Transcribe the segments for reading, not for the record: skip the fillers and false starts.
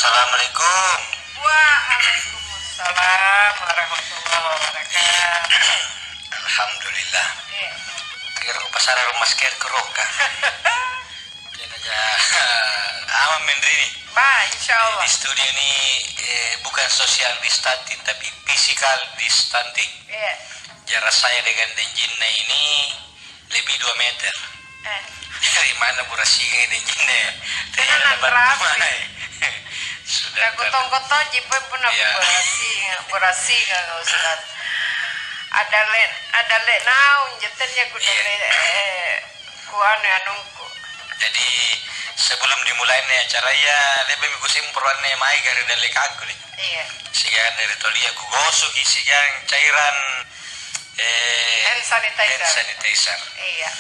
Assalamualaikum. Waalaikumsalam warahmatullahi wabarakatuh. Alhamdulillah. Kira ko pasara rumah sekian ke roka. Kena aja aman mendrini. Ba, insyaallah. Di studio ini bukan social distancing tapi physical distancing. Iya. Jarak saya dengan Denjinna ini lebih 2 meter. Dari mana Burasinga Denjinna ya? Tenan rapi. Sudah Gotong-gotong jipe pun aku Burasinga nggak Ustaz. Ada le naun jeternya ku anungku. Jadi sebelum dimulai nih acara ya lebih mikusim perwarna mai dari dari kagul nih. Iya. Sekian dari toli aku gosok sekian cairan Hand sanitizer. Iya.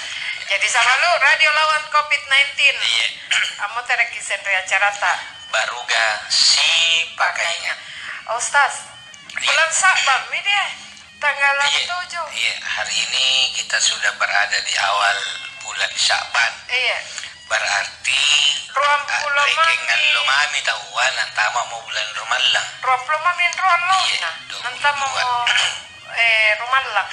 Jadi sama lu radio lawan COVID-19. Iya. Kamu terekisen acara tak? Baru gak si pakainya. Ustaz, bulan Sya'ban ini deh. Tanggal 7. Iya, hari ini kita sudah berada di awal bulan Sya'ban. Iya. Berarti ruang pulau rekengan lo mami tahuan antama mau bulan Ramadan. Ruang pulau mami ruang lo Iya, nanti mau Ramadan.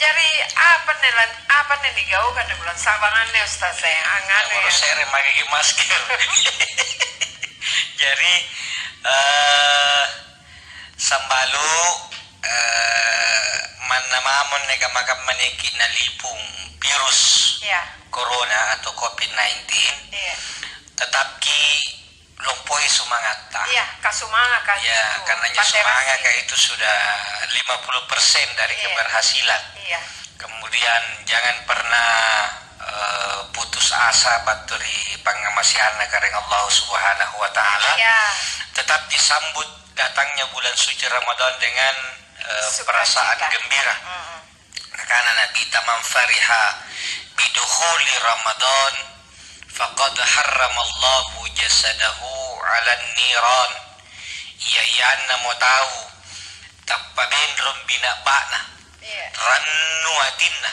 Jadi apa nih digaukan di bulan Sabangan nih Ustaz saya angan ya. Kalau saya pakai masker. Jadi sambalu manamamon nega makam maneki nalipung virus corona atau COVID-19. Iya. Tetap ki lompoi semangat ta. Iya, kasumanga kan. Ya, karenanya semangat itu sudah 50% dari keberhasilan. Iya. Kemudian jangan pernah putus asa baturi pangamasihan karena Allah Subhanahu wa taala. Iya. Tetap disambut datangnya bulan suci Ramadan dengan perasaan gembira. Karena Nabi tamam fariha bidukhuli Ramadan faqad harramallahu jasadahu 'alan niran. Iyan mo tahu tapaben rombina bana. Rannu atinna.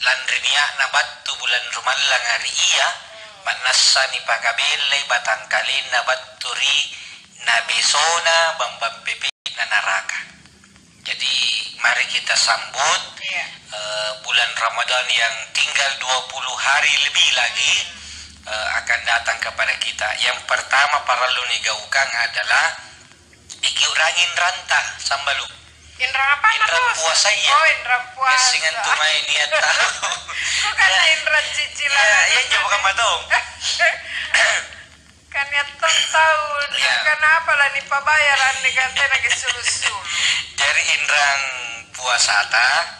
Lan rinia na battu bulan Ramadan hari iya. Manasani pakabele batang kalin na batturi nabesona bambam pepe na naraka. Jadi mari kita sambut bulan Ramadan yang tinggal 20 hari lebih lagi akan datang kepada kita. Yang pertama para lunigaukan adalah ikiurangin ranta sambalu. Indra apa? Indra puasa ya. Oh, indra puasa. Kesingan tumai niat tahu. Bukan indra cicilan. Ya, coba kamu tahu. Kan niat tahu. Kenapa lah nih pabayaran nih kan lagi susu. Dari indrang puasa ta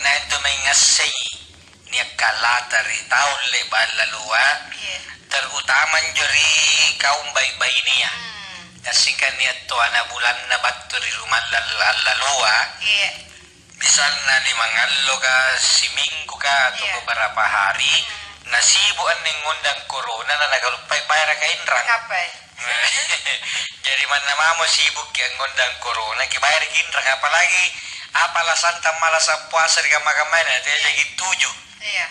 na itu mengasai niat kala dari tahun lebar lalua terutama jari kaum baik-baik niya. Singkat niat tu anak bulan na batu di rumah lalua. Misalnya 5 ngalo ka seminggu ka atau beberapa hari nasibuan ning ngundang corona na nagalupay bayar ka indrang. Jadi mana mau sibuk yang ngundang corona kibayar ka indrang apalagi apalah santa malas puasa di kamar-kamar na dia jadi 7. Iya.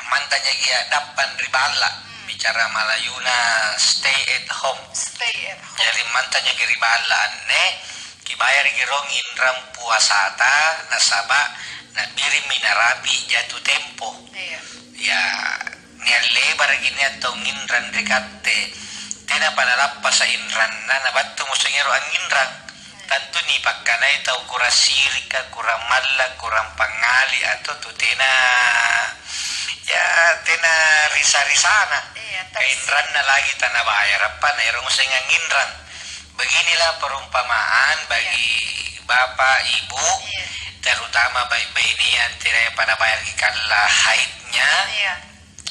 Mantanya dia dapan ribala. Bicara Malayuna stay at home. Jadi mantanya ribala ne kibayar girong indrang puasa ta nasaba na biri minarapi jatuh tempo. Iya. Ya niat lebar gini atau indrang dekate. Tena panalapa sa indrang na nabatto mo sangero ang indrang. Tanto ni pagkanay tau kurang sirika, kurang malang, kurang pangali atau tu tena risa-risana. Kainran na lagi tanah bayar apa na irong sengang inran. Beginilah perumpamaan bagi bapak ibu terutama bayi-bayi ini yang tidak pada bayar ikanlah haidnya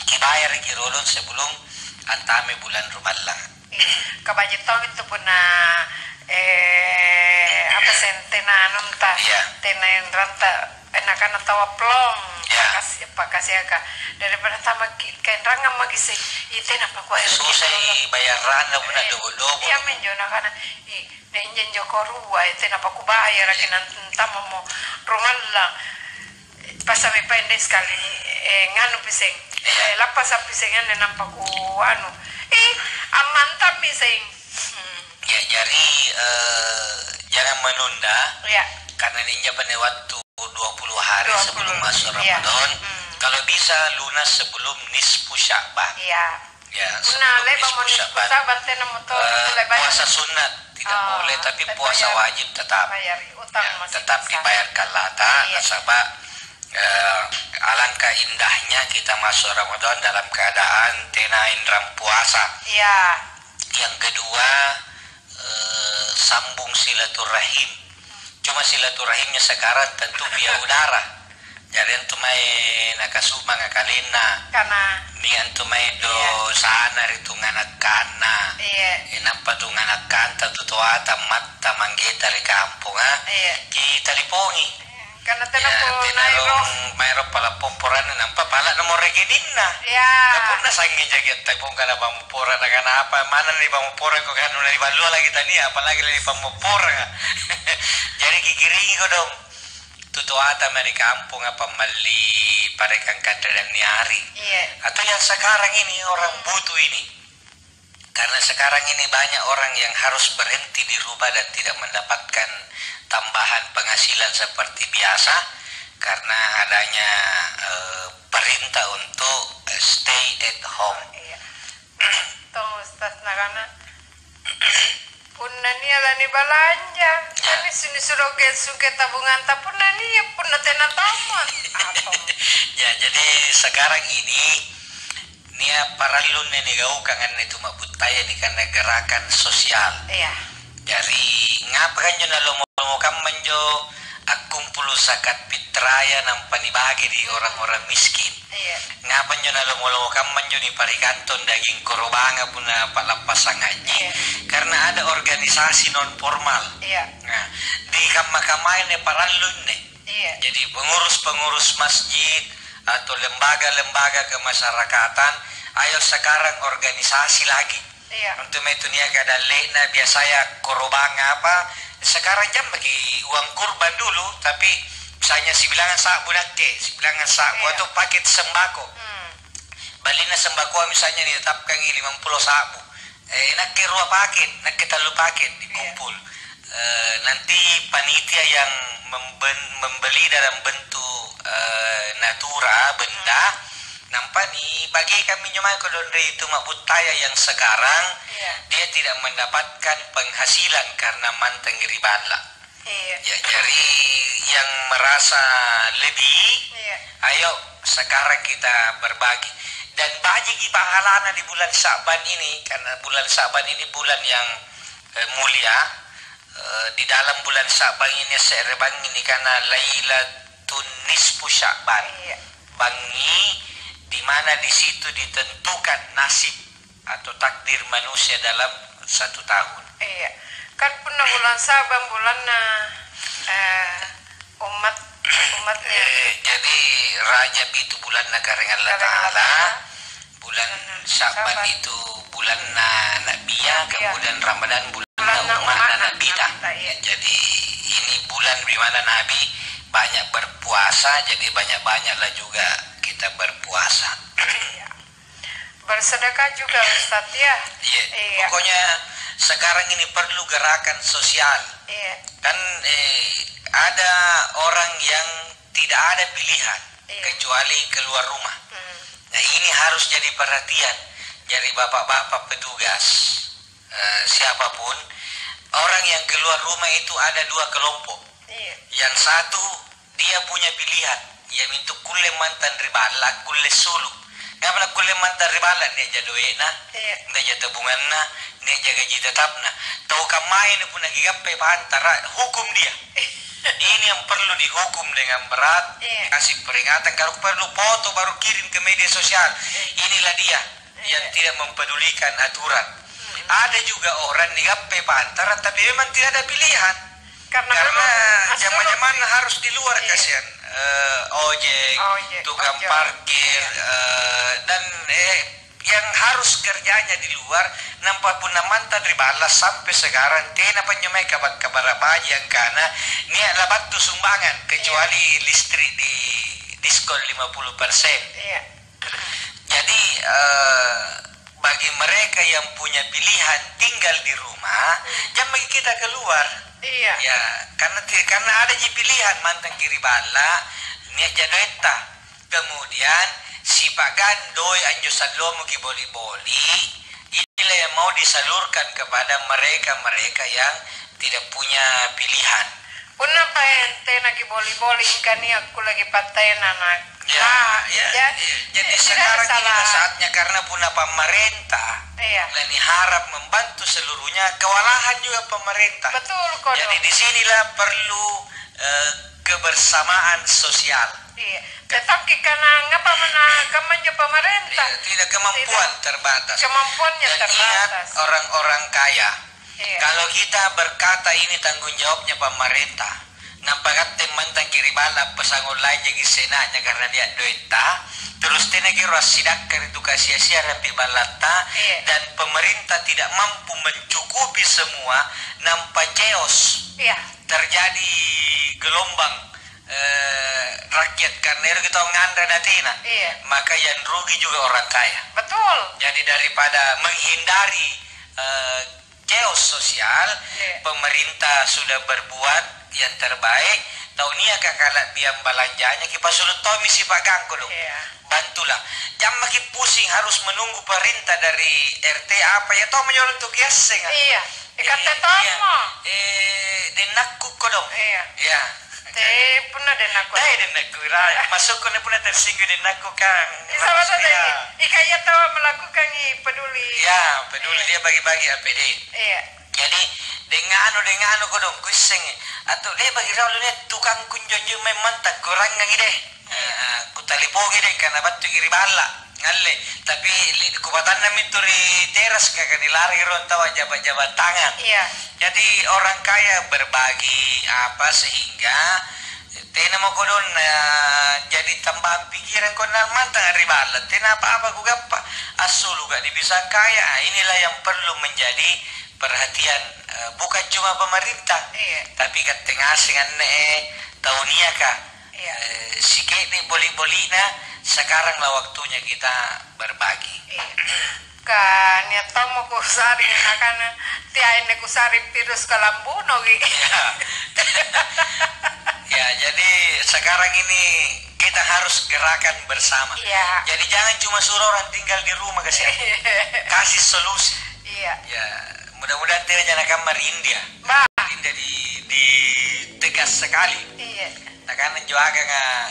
kibayar kirulun sebelum antame bulan Ramadan. Kabajitong itu pun apa sentena nunta tena yang ranta enakan tawa plong kasih agak daripada tambah kain rangam magi sih itu napa kau susah bayaran dah pun ada bodoh iya menjona karena nenjen joko ruwa itu napa ku bayar lagi nanti mau rumah lah pas sampai pendek sekali nganu piseng lapas pisengan nampak ku anu amantap kami sing. Ya, jadi jangan menunda. Ya. Karena ini punya waktu 20 hari sebelum masuk Ramadan. Kalau bisa lunas sebelum nisfu Sya'ban. Iya. Ya, puasa sunat tidak boleh, tapi puasa wajib tetap. Tetap dibayarkan lata. Sebab alangkah indahnya kita masuk Ramadan dalam keadaan tenain ram puasa. Iya. Yang kedua, sambung silaturahim. Cuma silaturahimnya sekarang tentu via udara. Jadi antum main nakasuma ngakalina. Karena ni antum main do sana itu nganakana. Iya. Nampak do nganakanta do toata matta manggeta di kampung ha. Iya. Kita lipongi. Karena telepon nairo mayro pala pomporan nampak pala nomor regidinna. Iya. Tapos na sangin jaget tapong kana pampura na kana apa mana ni pampura ko kan na ibalua lagi tani apalagi ni pampura. Jadi gigiringi ko dong. Tutuata dari kampung apa meli pada kangkata dan niari. Iya. Atau yang sekarang ini orang butuh ini. Karena sekarang ini banyak orang yang harus berhenti di rumah dan tidak mendapatkan tambahan penghasilan seperti biasa karena adanya perintah untuk stay at home. Iya. Tong Ustaz nakana punna niya lani balanja. Kami sini suruh ke tabungan tapun niya punna tena taman. Ya, jadi sekarang ini nia paralun ni gaukan itu mabutaya ni karena gerakan sosial. Iya. Jadi ngapain jo nalo mo manjo akumpul sakat pitraya nampani bagi di orang-orang miskin. Iya. Ngapain jo nalo mo manjo ni parikanton daging korobanga puna palapasan haji. Iya. Karena ada organisasi non formal. Iya. Nah, di kamar-kamar ni paralun ni. Iya. Jadi pengurus-pengurus masjid atau lembaga-lembaga kemasyarakatan, ayo sekarang organisasi lagi. Iya. Untuk itu nia kada lena biasanya korban apa, sekarang jam bagi uang kurban dulu, tapi misalnya si bilangan sabu nanti, si bilangan sabu atau paket sembako. Balina sembako misalnya ditetapkan 50 sabu. Nak ke ruang paket, nak ke talu paket dikumpul. Nanti panitia yang membeli dalam bentuk natura benda nampak nih bagi kami nyamai kodonre itu mabutaya yang sekarang dia tidak mendapatkan penghasilan karena manteng ribala. Ya, jadi yang merasa lebih ayo sekarang kita berbagi dan banyak pahalana di bulan Sya'ban ini karena bulan Sya'ban ini bulan yang mulia. Di dalam bulan Sya'ban ini serebang ini karena Lailatul Nisfu Sya'ban. Bangi di mana di situ ditentukan nasib atau takdir manusia dalam satu tahun. Iya. Kan pernah bulan Sya'ban bulanna umatnya. Jadi Rajab itu bulan karengan Allah Ta'ala. Bulan Sya'ban itu bulan Nabiya, kemudian Ramadan bulan umat Nabi dah. Jadi ini bulan di mana Nabi banyak berpuasa, jadi banyak-banyaklah juga kita berpuasa. Bersedekah juga Ustaz ya. Iya. Pokoknya sekarang ini perlu gerakan sosial. Iya. Kan ada orang yang tidak ada pilihan kecuali keluar rumah. Nah ini harus jadi perhatian dari bapak-bapak petugas siapapun. Orang yang keluar rumah itu ada dua kelompok. Yang satu dia punya pilihan. Ia minta kulle mantan ribala, kulle sulu. Ngapa kulle mantan ribala dia jadoe na, dia jatuh tabungan na, dia jaga gaji tetap na. Tahu kamai ni pun lagi gape antara hukum dia. Ini yang perlu dihukum dengan berat. Kasih peringatan kalau perlu foto baru kirim ke media sosial. Inilah dia yang tidak mempedulikan aturan. Ada juga orang di gape antara tapi memang tidak ada pilihan. Karena zaman-zaman harus di luar kasihan. Ojek, tukang parkir, dan yang harus kerjanya di luar nampak pun mantan ribalas sampai sekarang tena penyemai kabar bayi yang karena ni adalah batu sumbangan kecuali listrik di diskon 50%. Jadi bagi mereka yang punya pilihan tinggal di rumah, jangan bagi kita keluar. Iya. Ya, karena ada pilihan mantan kiri bala, niat jadoeta. Kemudian si Pak Gandoy anjo salomo ki boli-boli, inilah yang mau disalurkan kepada mereka-mereka yang tidak punya pilihan. Kenapa ente lagi boli-boli kan aku lagi paten anak. Jadi sekarang ini saatnya karena punya pemerintah. Ini harap membantu seluruhnya, kewalahan juga pemerintah. Betul kok. Jadi disinilah perlu kebersamaan sosial. Iya. Tetapi karena ngapa kemanja pemerintah? Tidak kemampuan terbatas. Kemampuannya dan terbatas. Ingat orang-orang kaya. Iya. Kalau kita berkata ini tanggung jawabnya pemerintah, nampak mantan kiri bala pesangon lain jadi senanya karena dia duita, terus tenagi rasidak edukasi sia rapi balata, dan pemerintah tidak mampu mencukupi semua, nampak chaos. Iya. Terjadi gelombang rakyat karena itu kita ngandra datina. Iya. Maka yang rugi juga orang kaya. Betul. Jadi daripada menghindari chaos sosial, pemerintah sudah berbuat yang terbaik. Tahun ini kalau biang belanjanya kita sudah tahu misi Pak Gangko dong. Bantulah. Jangan makin pusing harus menunggu perintah dari RT apa ya tahu menjual untuk geseng. Iya. Kata tomo. Denakku kodong. Iya. Puna denakku. Denakku raya. Masuk kone puna tersinggung denakku kan. Sama saja. Ikaya tahu melakukan peduli. Ya, peduli dia bagi-bagi APD. Iya. Jadi dengan kodong kuseng atau dia bagi raul ni tukang kunjunjung memang tak kurang ngi deh. Ku talipogi deh karena batu kiri bala ngalle tapi kubatan nami turi teras kakak dilari ron tawa jabat-jabat tangan. Iya. Jadi orang kaya berbagi apa sehingga tena mau kodon jadi tambahan pikiran konan mantang ribala tena apa-apa gugapa asul juga bisa kaya. Inilah yang perlu menjadi perhatian bukan cuma pemerintah, tapi ketengah dengan tahunnya kak. Sikit nih boli-bolina sekarang lah waktunya kita berbagi. Kan ya tamu kusari akan tiain kusari virus kelambuno gitu. Ya jadi sekarang ini kita harus gerakan bersama. Jadi jangan cuma suruh orang tinggal di rumah kasih solusi. Ya mudah-mudahan tidak jangan kamar India. India di tegas sekali. Nah karena juga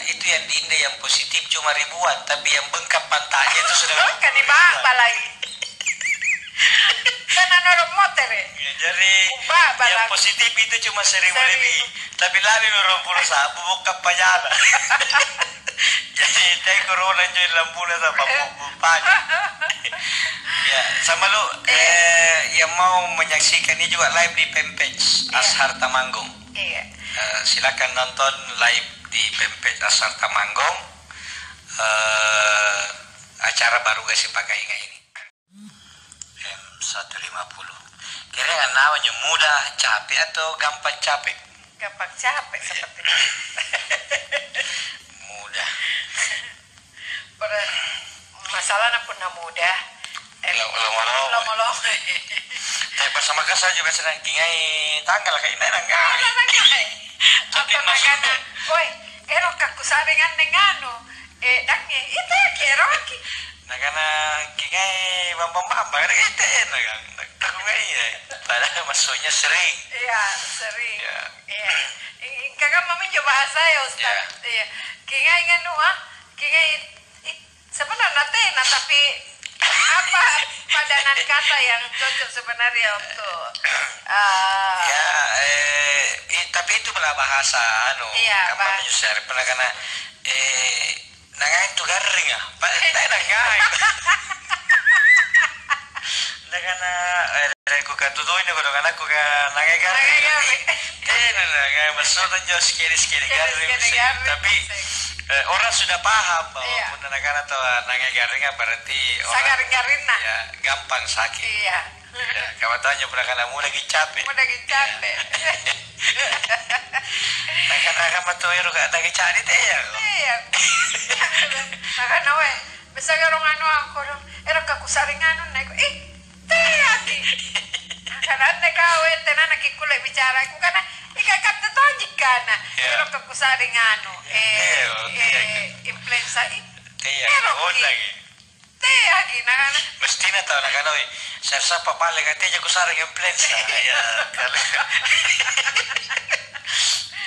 itu yang di India yang positif cuma ribuan, tapi yang bengkak pantainya itu sudah kan dibaba lagi. Karena orang motor jadi yang positif itu cuma 1.000 lebih, tapi lari orang puluh sabu bengkak pajala. Jadi teh corona jadi lampunya sama bupanya. Ya sama lu yang mau menyaksikan ini juga live di fanpage Ashar Temanggung. Silakan nonton live di fanpage Ashar Temanggung acara baru kasih pakai ini M150. Kira-kira namanya mudah capek atau gampang capek? Gampang capek seperti itu. Mudah. Masalahnya pun mudah. Lama-lama. Tapi bersama kasar juga senang kingai tanggal kayak ini nanggai. Apa makanya? Oi, erok aku saringan dengano. Dangnya itu keroki. Nah karena kingai bambang itu nagang. Aku ya. Padahal masuknya sering. Iya, sering. Iya. Kakak mami coba bahasa ya Ustaz. Iya. Kingai nganu kingai sebenarnya tapi apa padanan kata yang cocok sebenarnya untuk tapi itu belah bahasa kapan nyusar pernah karena nangai itu garing nangai karena aku katutuin aku dengan aku nangai garing nangai maksudnya jauh sekali garing tapi orang sudah paham bahwa penenakan atau nangai garing berarti garing ya gampang sakit. Kawan tanya pernah kan kamu lagi capek. Nah, karena kamu tuh lagi cari deh ya. Nah, kan bisa orang anu aku dong era kaku saring anu naik teh aki karena ane kau tenan aki kule bicara aku karena ika kata tojik kana era kaku saring anu influenza era lagi teh aki nah mestina tahu nak kana we sersa papale katanya ku saring influenza ya kali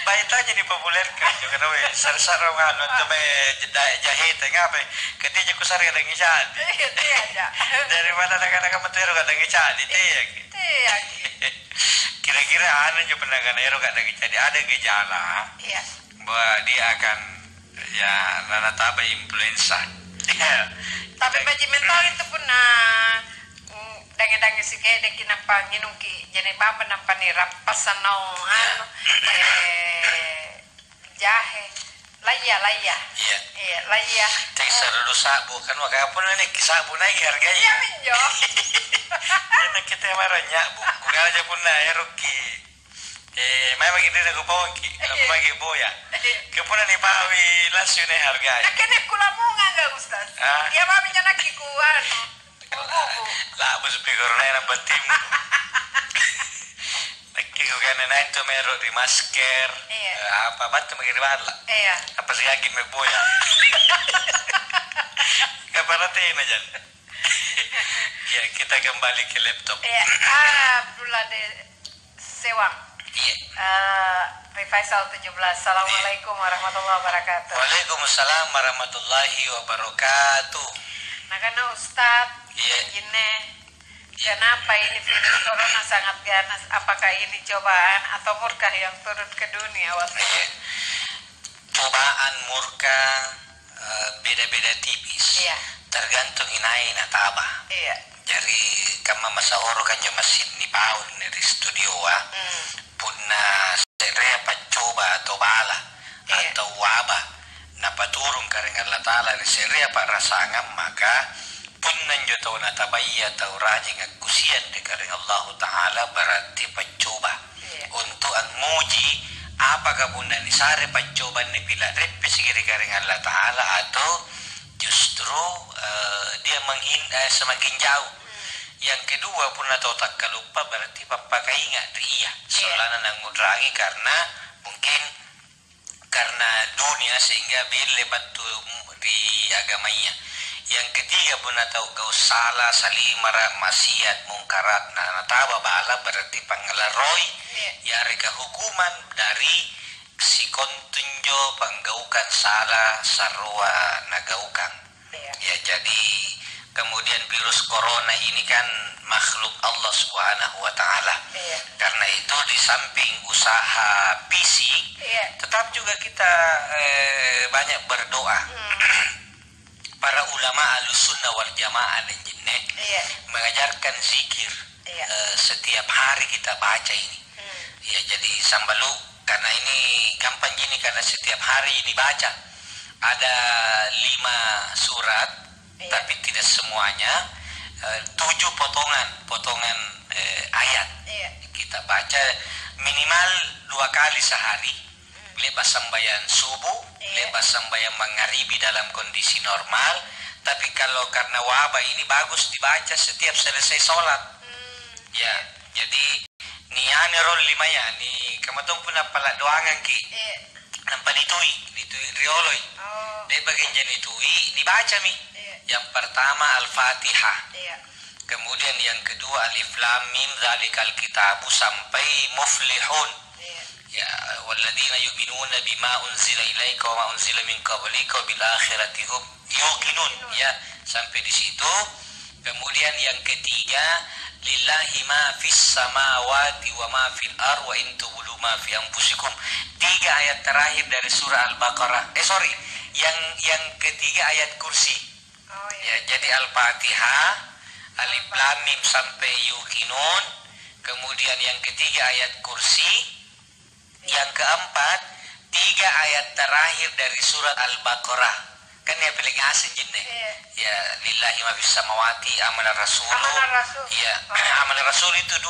baik aja dipopulerkan juga nawe sar-sar ngano teme jahit ngape katanya ku saring lagi jadi dari mana nak matero kadang jadi teh kira-kira anu je penanganan ero kadang jadi ada gejala bahwa dia akan ya nanataba influenza tapi bagi mental itu pun dange sige de kinapa nginung ki jene bamba nampa ni rapasan no anu jahe laya iya laya tek seru sabu kan maka apa nih sabu naik harganya iya minjo karena kita marahnya bu bukan aja pun eroki memang kita nak bawa ki bagi boya kepuna ni pawi lasio nih harganya kene kula munga enggak ustaz dia mami nak ki kuan lah bus pikir na penting nakiko kan na itu mero di masker apa batu mengirim lah apa sih yakin me boya kapan nanti aja ya kita kembali ke laptop Abdullah de Sewang Faisal 17 Assalamualaikum warahmatullahi wabarakatuh. Waalaikumsalam warahmatullahi wabarakatuh. Nah karena Ustadz ini kenapa ini virus corona sangat ganas? Apakah ini cobaan atau murka yang turun ke dunia? Cobaan murka beda-beda tipis. Tergantung inai nataba. Jadi kama masahoro kan jo masjid ni paun dari studio punna serea pacoba atau bala atau wabah napaturun kareng Allah Ta'ala serea pak rasangam maka punnan jo tau natabaya tau rajing agusian de kareng Allah Ta'ala berarti pacoba untuk muji apakah punna ni sare pacoba ni bila repe sigiri kareng Allah Ta'ala atau justru dia menghindar semakin jauh. Yang kedua pun atau tak lupa berarti bapak ingat iya solana nang mudrangi karena mungkin karena dunia sehingga bila batu di agamanya. Yang ketiga pun atau gau salah salimara maksiat mungkarat nah nataba bala berarti panglaroi ya reka hukuman dari si kontunjo panggaukan salah sarua nagaukan ya jadi kemudian virus corona ini kan makhluk Allah Subhanahu wa Ta'ala. Karena itu di samping usaha fisik, tetap juga kita banyak berdoa. Para ulama Ahlussunnah wal Jamaah dan jinne mengajarkan zikir setiap hari kita baca ini. Ya jadi sambalu karena ini gampang gini karena setiap hari ini baca. Ada 5 surat tapi tidak semuanya 7 potongan ayat kita baca minimal 2 kali sehari lepas sembahyang subuh lepas sembahyang maghribi dalam kondisi normal tapi kalau karena wabah ini bagus dibaca setiap selesai sholat ya jadi niane rol 5 ya ni kamatong pun pala doangan ki nampak ditui rioloi de bagian jenitui dibaca mi yang pertama Al-Fatihah kemudian yang kedua Alif Lam Mim Dzalikal Kitabu sampai Muflihun ya walladzina yu'minuna bima unzila ilaika wa ma unzila min qablika bil akhirati hum yuqinun ya sampai di situ kemudian yang ketiga lillahi ma fis samawati wa ma fil ar wa in tubulu ma fi anfusikum 3 ayat terakhir dari surah Al-Baqarah yang ketiga ayat kursi ya jadi Al-Fatihah Alif Lam Mim sampai Yuqinun kemudian yang ketiga ayat kursi yang keempat 3 ayat terakhir dari surat Al-Baqarah kan ya paling asing jinne ya lillahi ma fis samawati amana rasul ya amana rasul itu 2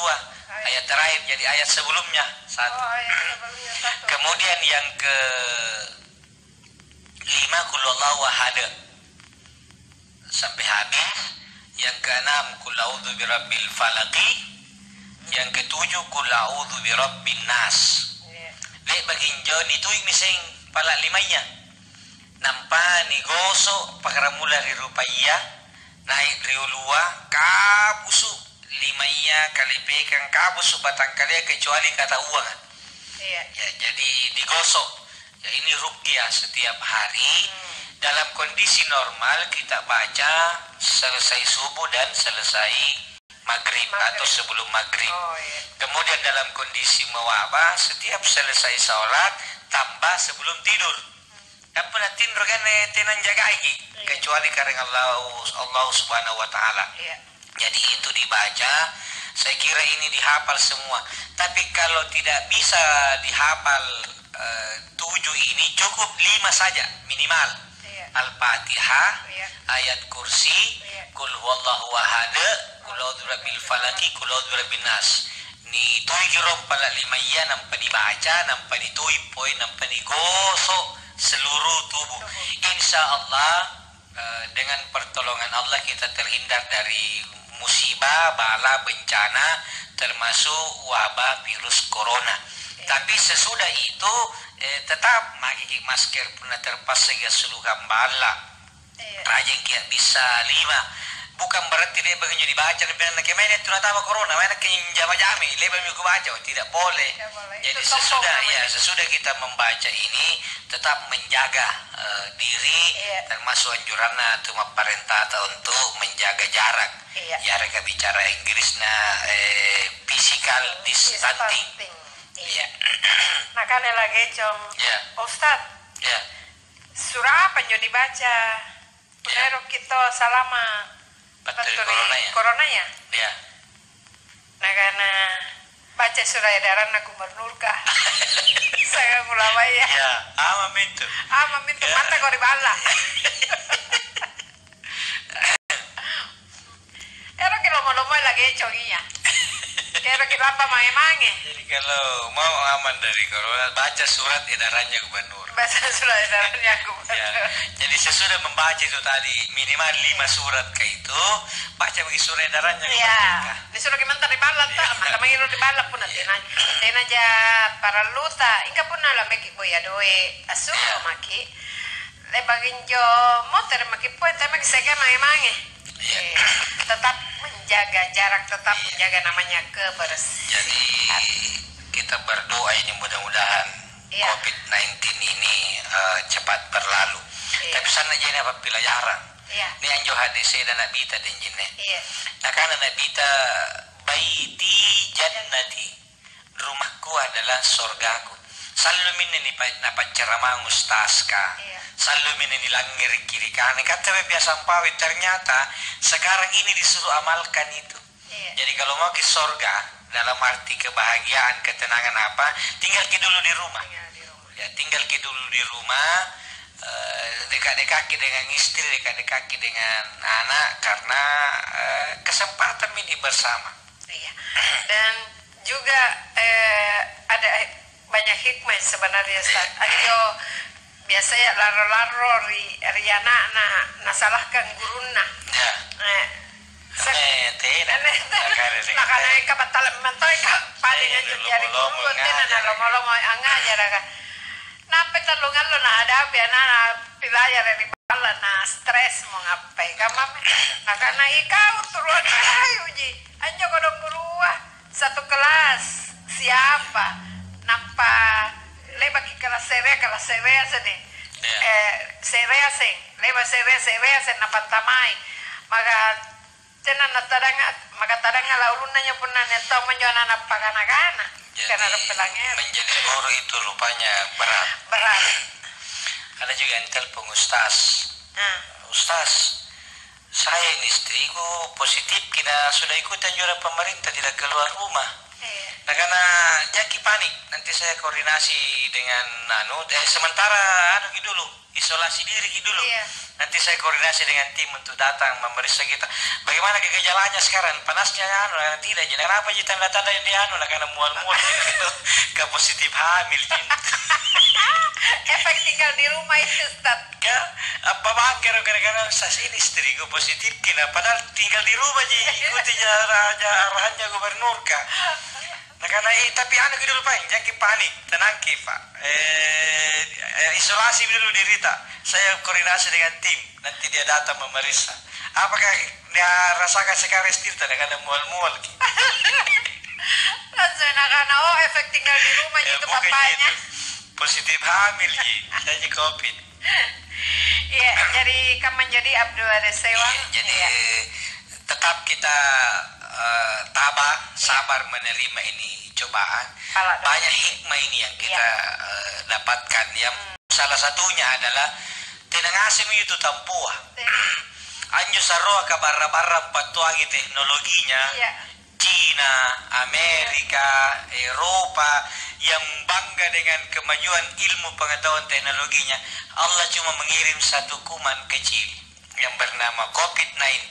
ayat terakhir jadi ayat sebelumnya 1 kemudian yang ke 5 qul huwallahu ahad sampai habis. Yang keenam, Qul a'udzu birabbil falaqi. Yang ketujuh, Qul a'udzu birabbin nas. Lek baginjo dituig mising pala limanya. Nampa ni gosok pakaramula ri rupaya naik riulua kabusu limaya kalipekang kabusu batang kalia kecuali kata uang. Ya, jadi digosok. Ya, ini ruqyah setiap hari. Dalam kondisi normal kita baca selesai subuh dan selesai maghrib atau sebelum maghrib. Kemudian dalam kondisi mewabah setiap selesai sholat tambah sebelum tidur. Apa nanti rogane tenan jaga lagi kecuali karena Allah Subhanahu wa taala. Jadi itu dibaca, saya kira ini dihafal semua. Tapi kalau tidak bisa dihafal 7 ini cukup 5 saja minimal. Al-Fatihah, ayat kursi, Qul huwallahu ahad, Qul a'udzu birabbil falaq, Qul a'udzu birabbin nas. Ni tuig rom pala limaya nampa dibaca, nampa dituig poin, nampa digosok seluruh tubuh. Insya Allah dengan pertolongan Allah kita terhindar dari musibah, bala, bencana, termasuk wabah virus corona. Tapi sesudah itu tetap pakai masker pun terpas sehingga suluhan bala. Rajin kia bisa 5. Bukan berarti dia bagian dibaca dan bilang nak main itu nata corona, main nak jama-jami, lebar minggu baca, tidak boleh. Jadi sesudah kita membaca ini tetap menjaga diri, termasuk anjuranna tuma parentata untuk menjaga jarak. Jarak bicara Inggrisnya physical distancing. Makanya lagi com, Ustad, surah apa yang dibaca? Benar kita selama corona ya? Ya. Nah karena baca surah edaran na gubernur kah? Saya mulai ya. Ya, mintu. Mintu mata kau dibala. Era que lomo lagi coginya. Era que apa mange. Jadi kalau mau aman dari corona, baca surat edarannya gubernur. Baca surat edarannya gubernur. Ya. Jadi sesudah membaca itu tadi minimal 5 surat ke itu, baca bagi surat edarannya. Iya. Disuruh gimana tadi balat tak? Mata mangiru di balat pun nanti tena aja para luta. Inka pun nala meki boya doe asu maki. Le bagin jo motor maki pun tapi maki sega mange. Tetap menjaga jarak, tetap menjaga namanya kebersihan. Jadi kita berdoa ini mudah-mudahan COVID-19 ini cepat berlalu. Tapi sana jadi apabila jarang. Ini anjo hadise dan nabita dan jinne. Nah karena nabita baiti jannati, rumahku adalah surgaku. Selalu minni napat ceramah ustazka. Selalu minni langir kiri kanan. Kata biasa pawit ternyata sekarang ini disuruh amalkan itu. Jadi kalau mau ke surga dalam arti kebahagiaan, ketenangan apa, tinggal ke dulu di rumah. Ya, tinggal ke dulu di rumah, dekat-dekat dengan istri, dekat-dekat dengan anak karena kesempatan ini bersama. Dan juga ada banyak hikmah sebenarnya Ustaz. Ayo biasanya laro-laro riana nasalahkan guruna. Nakana ka batal mantoy ka paling aja jari guru tena lomo-lomo anga jaraga. Nape talungan lo na ada biana pilaya dari bala na stres mo ngapai ka mame. Nakana ikaw turuan ayo ji. Anjo kodong gurua satu kelas siapa? Nampa leba ki kelas serea sini. Serea sing leba serea sen napantamai. Maka tenan taranga laulunanya pun nanya tau menjual anak pagana-gana karena pelangnya menjadi guru itu rupanya berat. Ada juga yang telepon Ustaz. Ustaz, saya ini istriku positif, kita sudah ikut anjuran pemerintah tidak keluar rumah. Nah karena jaki panik, nanti saya koordinasi dengan sementara dulu, isolasi diri dulu. Nanti saya koordinasi dengan tim untuk datang memeriksa kita. Bagaimana gejalanya sekarang? Panasnya tidak. Jangan apa aja tanda-tanda yang dia karena mual-mual ke positif hamil. Efek tinggal di rumah itu Ustaz. Ya, apa bangga gara-gara ini istriku positif kena padahal tinggal di rumah ji ikuti arahannya gubernur kak. Nah karena tapi anu dulu pak, jangan panik, tenang ki pak. Isolasi dulu diri tak. Saya koordinasi dengan tim, nanti dia datang memeriksa. Apakah dia rasakan sekarang istirta dengan ada mual-mual ki? Langsung anak-anak efek tinggal di rumah ya, itu papanya. Positif hamil ji, saya COVID. Iya, jadi kamu menjadi Abdul Adesewa. Jadi tetap kita tabah, sabar menerima ini cobaan. Banyak hikmah ini yang kita dapatkan. Yang salah satunya adalah tenang asim itu tampua. Anjo saroa kabar-barang patuagi teknologinya. Cina, Amerika, Eropa yang bangga dengan kemajuan ilmu pengetahuan teknologinya. Allah cuma mengirim satu kuman kecil yang bernama COVID-19.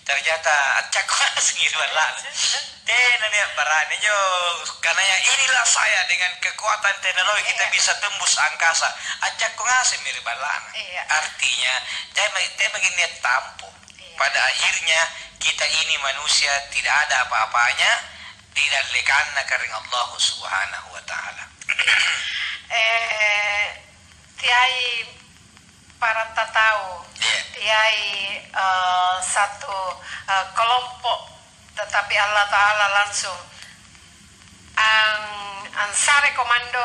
Ternyata acak sengirwan lah. Nanya barani yo karena inilah saya dengan kekuatan teknologi kita bisa tembus angkasa. Acak kok ngasih mirip balana. Artinya dia begini tampu. Pada akhirnya kita ini manusia tidak ada apa-apanya didalilkan karena Allah Subhanahu wa taala. Tiai para tahu, tiai satu kelompok, tetapi Allah Taala langsung ansare komando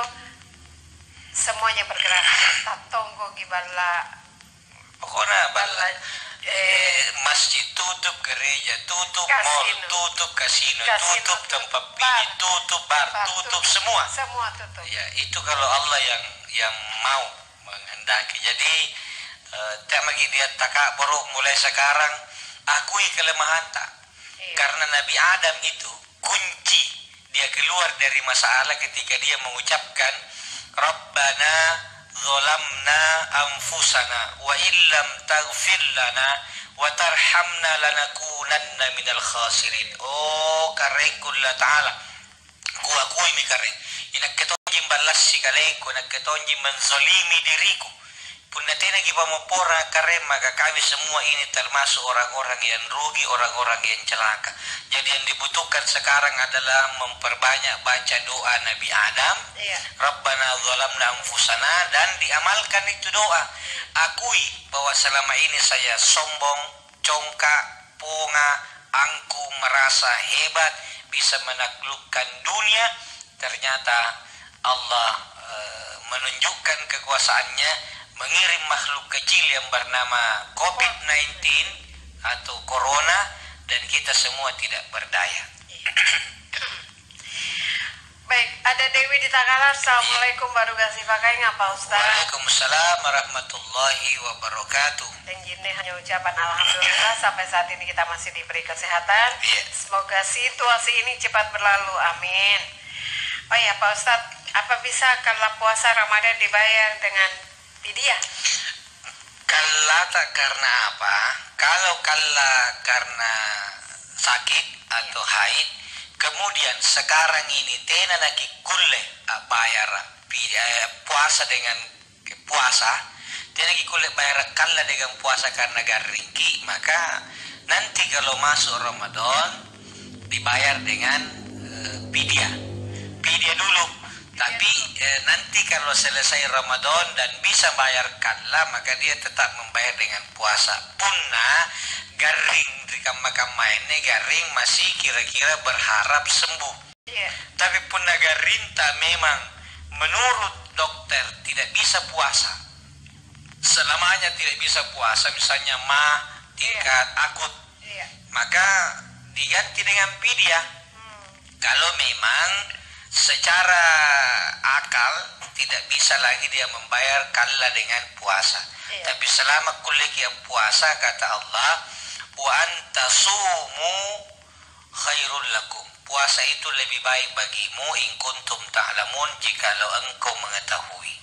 semuanya bergerak. Tatonggo gibala. Pokoknya bala. Masjid tutup, gereja tutup, mall tutup, kasino tutup, tempat pijit tutup, bar tutup, semua tutup. Ya itu kalau Allah yang mau menghendaki. Jadi bagi dia takak borok mulai sekarang akui kelemahan tak. Karena Nabi Adam itu kunci dia keluar dari masalah ketika dia mengucapkan Rabbana zolamna anfusana wa illam taghfir lana wa tarhamna lanakunanna minal khasirin. Oh karekullah ta'ala kuakui mi kare inak ketonjim balas si kaleku nak ketonjim menzolimi diriku pun natena kita mempora kare maka kami semua ini termasuk orang-orang yang rugi, orang-orang yang celaka. Jadi yang dibutuhkan sekarang adalah memperbanyak baca doa Nabi Adam. Rabbana zalamna anfusana dan diamalkan itu doa. Akui bahwa selama ini saya sombong, congkak, ponga, angku, merasa hebat, bisa menaklukkan dunia. Ternyata Allah menunjukkan kekuasaannya, mengirim makhluk kecil yang bernama COVID-19 atau Corona dan kita semua tidak berdaya. Baik, ada Dewi di Takalar. Assalamualaikum baru kasih pakai ngapa Ustaz? Waalaikumsalam warahmatullahi wabarakatuh. Dan ini hanya ucapan alhamdulillah sampai saat ini kita masih diberi kesehatan. Semoga situasi ini cepat berlalu. Amin. Oh ya Pak Ustadz, apa bisa kalau puasa Ramadan dibayar dengan fidyah? Kalla tak karena apa? Kalau kalla karena sakit atau haid, kemudian sekarang ini tena lagi kulle bayar puasa dengan puasa, tena lagi kulle bayar kalla dengan puasa karena garingki, maka nanti kalau masuk Ramadan dibayar dengan fidyah dulu. Tapi nanti kalau selesai Ramadan dan bisa bayar kalla, maka dia tetap membayar dengan puasa. Punna garing di kamar ini garing masih kira-kira berharap sembuh. Tapi punna garing tak memang menurut dokter tidak bisa puasa. Selamanya tidak bisa puasa, misalnya tingkat akut. Maka diganti dengan fidyah. Kalau memang secara akal tidak bisa lagi dia membayar kalla dengan puasa. Tapi selama kulik yang puasa, kata Allah, wa antasumu khairul lakum. Puasa itu lebih baik bagimu in kuntum ta'lamun, jikalau engkau mengetahui.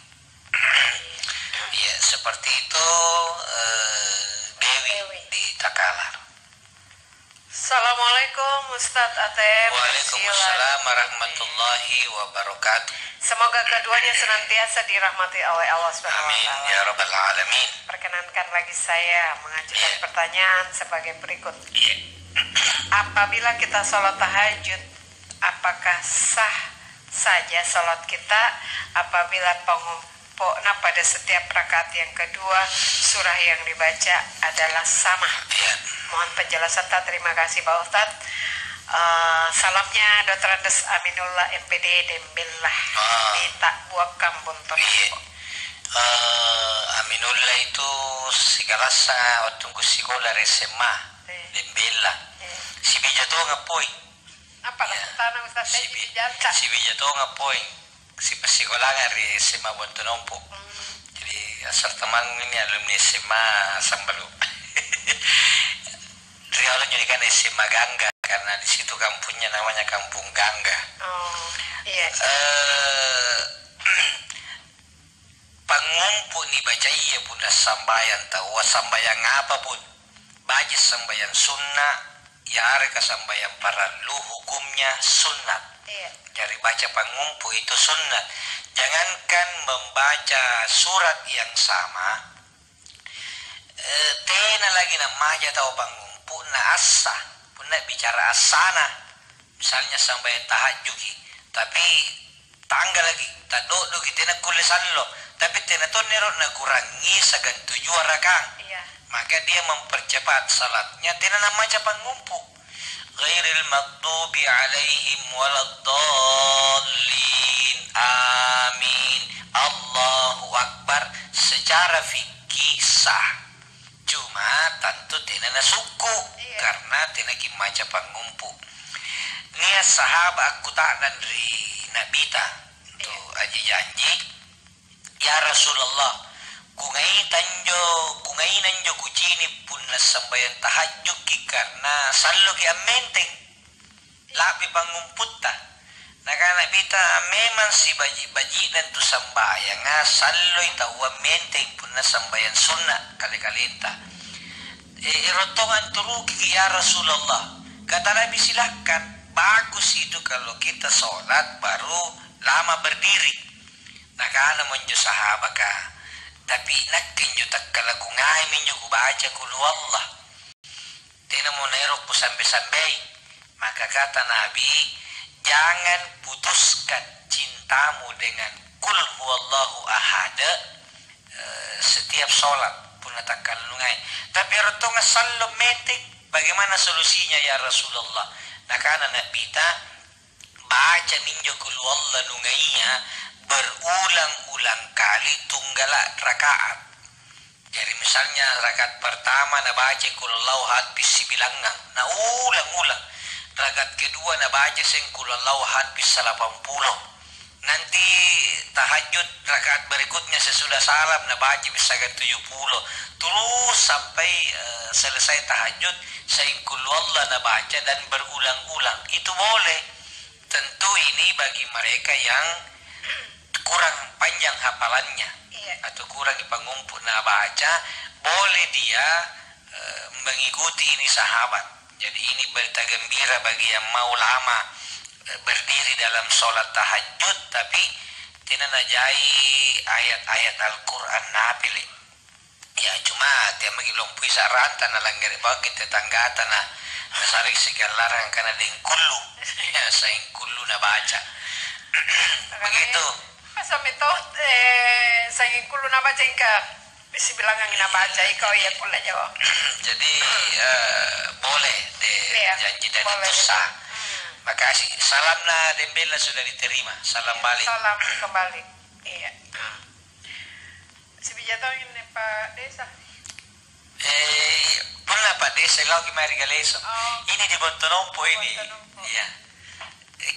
Ya, seperti itu Dewi di Takalar. Assalamualaikum Ustadz Atep. Waalaikumsalam warahmatullahi wabarakatuh. Semoga keduanya senantiasa dirahmati oleh Allah SWT. Amin ya rabbal alamin. Perkenankan lagi saya mengajukan pertanyaan sebagai berikut. Apabila kita sholat tahajud, apakah sah saja sholat kita apabila pengumpulnya pada setiap rakaat yang kedua surah yang dibaca adalah sama? Mohon penjelasan. Terima kasih Pak Ustadz. Salamnya Dr. Andes Aminullah MPD Dembillah di Takbuak Kampung Tonopo. Aminullah itu sigalasa waktu ku sekolah SMA Dembillah. Si bijato ngapoi. Apa lah tanah Ustadz saya di Jakarta. Si bijato ngapoi. Si sekolah ngari SMA Bontonompo. Jadi asal teman ini alumni SMA Sambalu. Kalau jadi kan SMA Gangga karena di situ kampungnya namanya Kampung Gangga. Oh, iya. Pangumpu ni baca iya pun sambayan tahu sambayan apapun. Baca sambayan sunnah ya areka sambayan paralu hukumnya sunnah. Iya. Jadi baca pangumpu itu sunnah. Jangankan membaca surat yang sama. Tena lagi nama aja tahu pangumpu. Puna asa, puna bicara asana, misalnya sampai tahajud, tapi tanggal lagi, tak do kita nak kulisan lo, tapi tena tuh nerot nak kurangi segan 7 rakaat, maka dia mempercepat salatnya, tena nama siapa ngumpu, ghairil maghdubi alaihim waladdallin, amin, Allahu Akbar, secara fikih sah. Cuma tentu tidak suku karena tidak kimaca pangumpu. Nia sahabat aku tak dari Nabi ta tu aji janji ya Rasulullah kungai nanjo kucini pun sambayan tahajud karena selalu ki amenteng lapi pangumput ta. Nah karena bita memang si baji dan tu sambayang selalu tahu amenteng pun sambayan sunnah kali-kali ta. Rotongan turuki ya Rasulullah. Kata Nabi silahkan. Bagus itu kalau kita sholat baru lama berdiri. Nah karena menjo sahabat kah. Tapi nakin jo tak kalau kungai menjo ku baca kulu Allah. Tina mau nerok sampai-sampai. Maka kata Nabi, jangan putuskan cintamu dengan kul huwallahu ahad setiap sholat. Punah takkan lungai. Tapi rotonga sallo metik. Bagaimana solusinya ya Rasulullah? Nah karena Nabi ta baca ninjo kulu Allah lungainya berulang-ulang kali tunggala rakaat. Jadi misalnya rakaat pertama na baca kulu Allah habis sibilangang. Nah ulang-ulang. Rakaat kedua na baca sing kulu Allah habis 80. Nanti tahajud rakaat berikutnya sesudah salam na baca bisa ke 70 terus sampai selesai tahajud saingkul Allah na baca dan berulang-ulang itu boleh. Tentu ini bagi mereka yang kurang panjang hafalannya atau kurang pangumpu na baca boleh dia mengikuti ini sahabat. Jadi ini berita gembira bagi yang mau lama berdiri dalam sholat tahajud tapi tidak najai ayat-ayat Al-Quran napili. Ya cuma dia mengilumpui saran tanah langgar bagi tetangga tanah nasarik segala larang karena dengkulu ya saingkulu na baca. Begitu. Sampai toh saingkulu na baca ingka bisa bilang na baca ikaw ya pula jawab. Jadi boleh deh janji dan itu sah. Makasih. Salamna Dembela sudah diterima. Salam balik. Salam kembali. Iya. Si Bijato ini Pak Desa. Pernah Pak Desa lau kemari galeso. Ini di Bontonompo ini. Iya.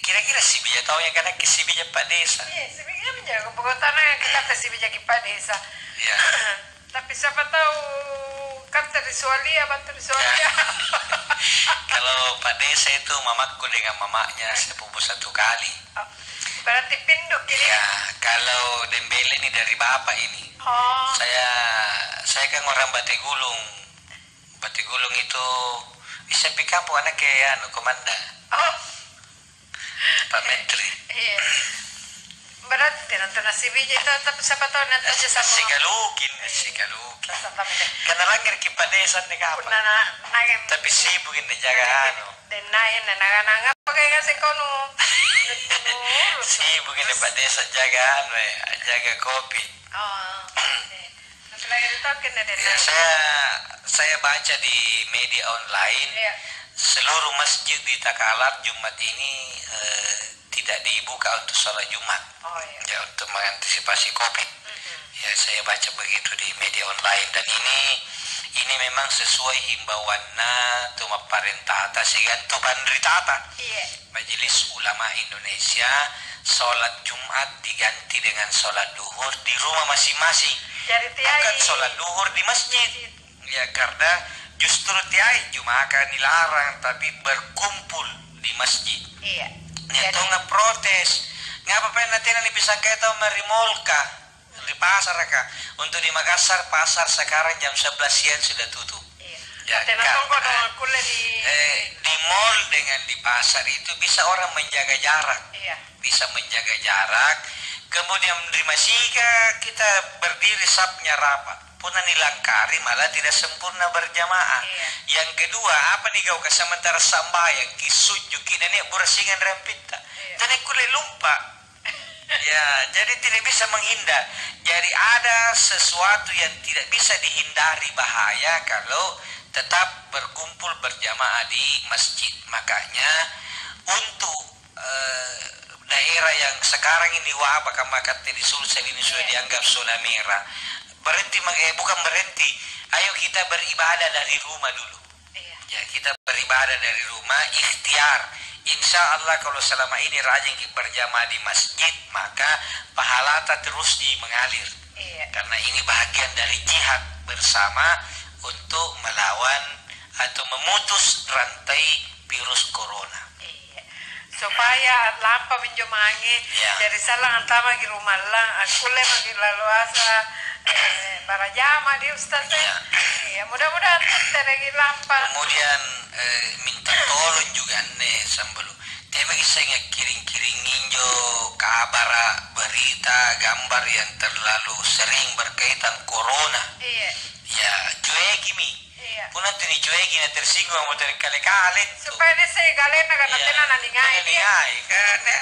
Kira-kira si Bijato yang karena ke si Bijak Pak Desa. Iya, si Bijak menjaga pokoknya kita ke si Bijak Pak Desa. Iya. Tapi siapa tahu kata risualia, bantu risualia. Kalau Pak Desa itu mamaku dengan mamanya sepupu 1 kali. Berarti pinduk ini. Ya, kalau Dembele ini dari bapak ini. Saya kan orang Batigulung. Batigulung itu Bisa pi kampung anak kayak komanda. Oh. Pak Menteri. Iya. Berarti nonton nasi biji itu tapi siapa tahu nanti aja sama. Sigalugin. Karena langgar kipa desa nih kapan. Tapi sibuk ini jaga Dan naik nangga pakai ngasih kono. Sibuk ini Pak Desa jaga jaga kopi. Oh. Ya, saya baca di media online. Iya. Seluruh masjid di Takalar Jumat ini tidak dibuka untuk sholat Jumat. Oh, iya. Ya, untuk mengantisipasi COVID. Ya, saya baca begitu di media online dan ini memang sesuai himbauanna tuma parentata sigantu pandritata. Iya. Majelis Ulama Indonesia, sholat Jumat diganti dengan sholat duhur di rumah masing-masing. Bukan sholat duhur di masjid. Ya, karena justru tiai cuma akan dilarang tapi berkumpul di masjid. Iya. Itu nggak protes. Ngapa pengen nanti bisa kita merimolka di pasar kak. Untuk di Makassar pasar sekarang jam 11 siang sudah tutup. Iya. Ya, di mall dengan di pasar itu bisa orang menjaga jarak. Iya. Bisa menjaga jarak. Kemudian menerima sika kita berdiri sapnya rapat. Puna nilangkari malah tidak sempurna berjamaah. Iya. Yang kedua, apa nih kau sementara sambayang kisujuk kita nih bersingan rempita. Iya. Jadi kulit lupa. Ya, jadi tidak bisa menghindar. Jadi ada sesuatu yang tidak bisa dihindari bahaya kalau tetap berkumpul berjamaah di masjid. Makanya untuk daerah yang sekarang ini wabah kamakat di Sulsel ini sudah dianggap zona merah. Bukan berhenti. Ayo kita beribadah dari rumah dulu. Ya, kita beribadah dari rumah, ikhtiar. Insya Allah kalau selama ini rajin berjamaah di masjid, maka pahala terus mengalir. Karena ini bagian dari jihad bersama untuk melawan atau memutus rantai virus corona. Supaya lampa menjomangi dari salah antama di rumah lang, aku lagi lalu asa barajama di ustaz. Ya, mudah-mudahan terlagi lampa. Kemudian minta tolong juga nih sambelu. Tema saya kiring-kiring ninjo kabar berita gambar yang terlalu sering berkaitan corona. Iya. Ya, cueki mi. Iya. Pun nanti nih cueki na tersinggung mau terkali-kali. Supaya nih saya galena karena tenan naningai. Karena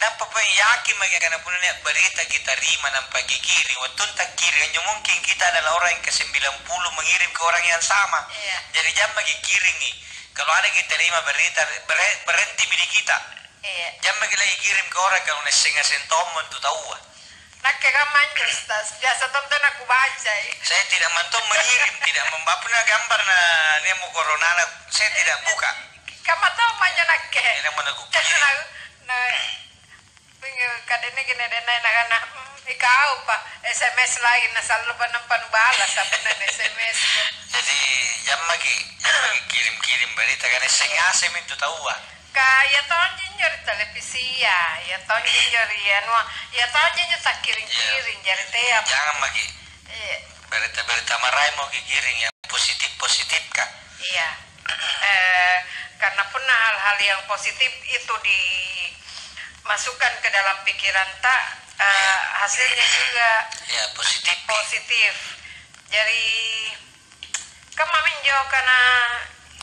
nampak apa yakin mereka karena punya berita kita terima nampak kirim waktu tak kirim mungkin kita adalah orang yang ke-90 mengirim ke orang yang sama. Jadi jam bagi kirim nih kalau ada kita terima berita berhenti milik kita. Jam bagi lagi kirim ke orang kalau nesengah sentomon tu tahu. Nak kaya manjus tas biasa tonton aku baca. Saya tidak mantom mengirim tidak membapuna gambar na nemu corona saya tidak buka. Kamu tahu manjus nak kaya. Tidak meneguk kirim. Kadene gini nak ikaw pa SMS lagi na selalu panampan balas apa SMS. Jadi jam lagi kirim berita kan sengaja minta tahu kaya tahun jinjor televisi ya tahun jinjor ya tahun jinjor tak kiring jadi tiap jangan lagi berita marai mau kiring yang positif kah? Iya. Karena pernah hal-hal yang positif itu dimasukkan ke dalam pikiran tak hasilnya juga ya positif. Jadi kemarin jauh karena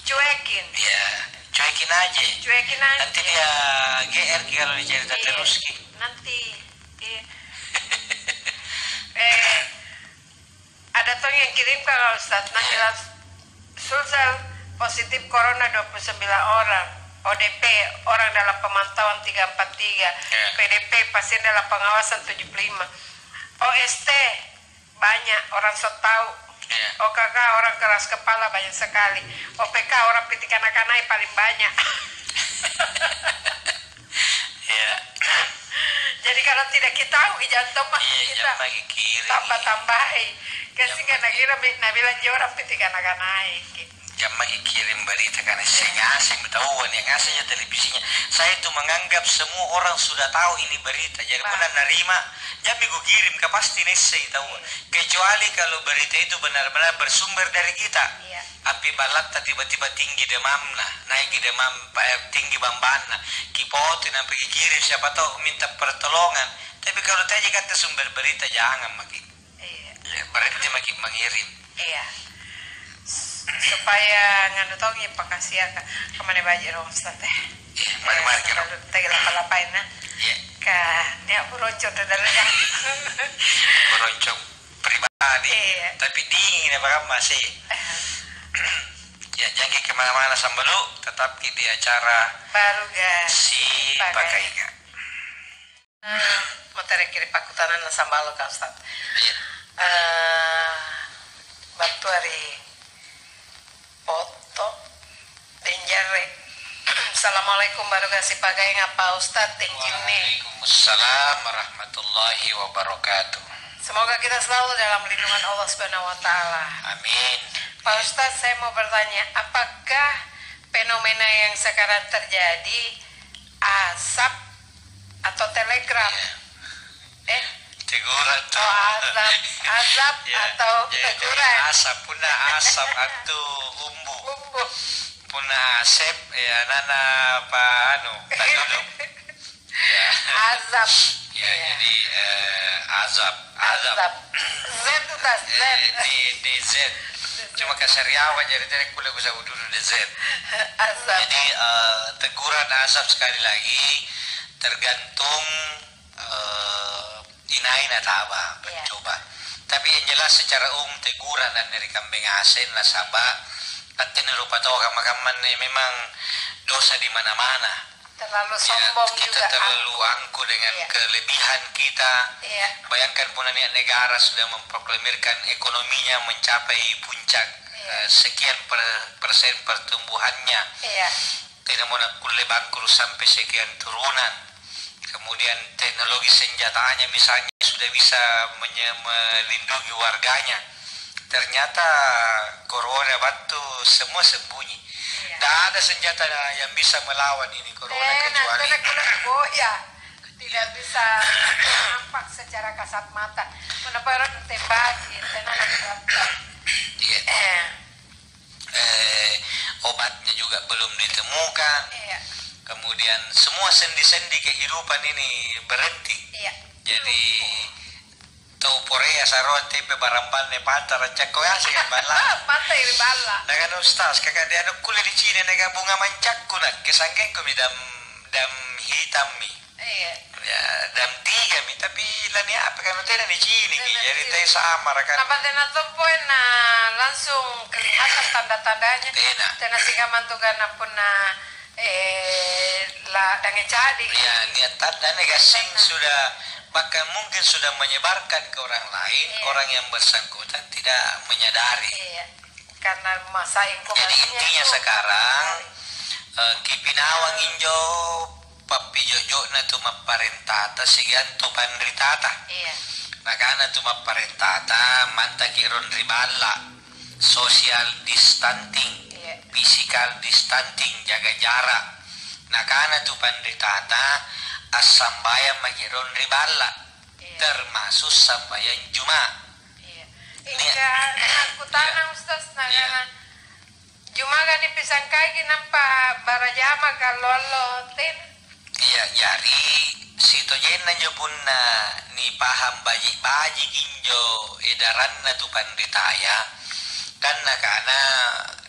cuekin. Ya cuekin aja. Nanti dia GR kalau dicerita terus ki. Nanti. Ada tuh yang kirim kalau Ustaz nanti Sulsel positif corona 29 orang. ODP orang dalam pemantauan 343, PDP pasien dalam pengawasan 75, OST banyak orang sok tahu, OKK orang keras kepala banyak sekali, OPK orang pitik anak-anak paling banyak. Jadi kalau tidak kita tahu jantung mah kita tambah-tambahin. Kasih kan kira nabilan orang pitik anak-anak. Gampang kirim berita karena saya ngasih ketahuan yang ngasihnya televisinya. Saya itu menganggap semua orang sudah tahu ini berita. Jadi benar nerima, jadi gue kirim ke pasti nese tahu. Kecuali kalau berita itu benar-benar bersumber dari kita. Api balat tiba-tiba tinggi demam lah, naik demam tinggi bamban lah. Kipotin sampai kirim siapa tahu minta pertolongan. Tapi kalau tadi kata sumber berita jangan makin. Berarti makin mengirim. Iya. Supaya nganu tong ya pakasih ka kemana baje dong Ustaz teh. Mari kira. Teh lapalapain na. Ka dia beroncong dalam yang beroncong pribadi. Tapi dingin apa masih. Ya jangan kemana-mana sambelu, tetap di acara baru guys. Si pakai ga. Materi kiri pakutanan sambalo ka Ustaz. Batu hari foto denjare. Assalamualaikum warahmatullahi wabarakatuh ngapa Ustadz tenjine. Waalaikumsalam warahmatullahi wabarakatuh. Semoga kita selalu dalam lindungan Allah Subhanahu wa taala. Amin. Pak Ustadz, saya mau bertanya, apakah fenomena yang sekarang terjadi asap atau telegram? Teguran tuh. Asap atau teguran. Asap punah asap atau umbu. Punah asep nana apa tak dulu. Azab. Jadi azab. Z itu tas Z. Di Z. Cuma kasariawan jadi tidak boleh bisa dulu di Z. Azab. Jadi teguran asap sekali lagi tergantung inain atau apa mencoba. Tapi yang jelas secara teguran dan dari kambing asin lah sabah atau rupa tahu kamar memang dosa di mana-mana. Terlalu sombong kita juga. Kita terlalu angku dengan kelebihan kita. Bayangkan pun negara sudah memproklamirkan ekonominya mencapai puncak sekian persen pertumbuhannya. Tidak mau nak kulle bangkrut sampai sekian turunan. Kemudian teknologi senjatanya misalnya sudah bisa melindungi warganya. Ternyata corona batu semua sembunyi. Tidak ada senjata yang bisa melawan ini corona kecuali tidak bisa nampak secara kasat mata. Kenapa orang tembaki? Obatnya juga belum ditemukan. Kemudian semua sendi-sendi kehidupan ini berhenti. Jadi tau Korea saron tempe barambal ne pantar cek ko ya sing bala. Pantai bala. Dengan ustaz kakak dia anu kuliah di Cina nega bunga mancak ku nak kesanggen ko dam hitam mi. Ya dam tiga mi tapi lani apa kan tena di Cina jadi teh sama kan. Napa tena tompoen na langsung kelihatan tanda-tandanya. Tena singa mantugan pun na lah dengan jadi. Ya niat tanda negasing sudah bahkan mungkin sudah menyebarkan ke orang lain, orang yang bersangkutan tidak menyadari. Karena masa jadi intinya sekarang kipinawang injo papi jojo na tu maparentata sigan tu pandritata. Nakana tu maparentata manta kiron ribala social distancing. Physical distancing, jaga jarak. Nakana tu pandritata asambayan magiron ribala termasuk sambayan Juma. Iya, aku tanah Ustaz nakana Juma kan dipisang kaki nampak barajama kalau lotin. Iya, jadi sito jenna nyo pun na ni paham baji kinjo edaran na tu pandritaya karena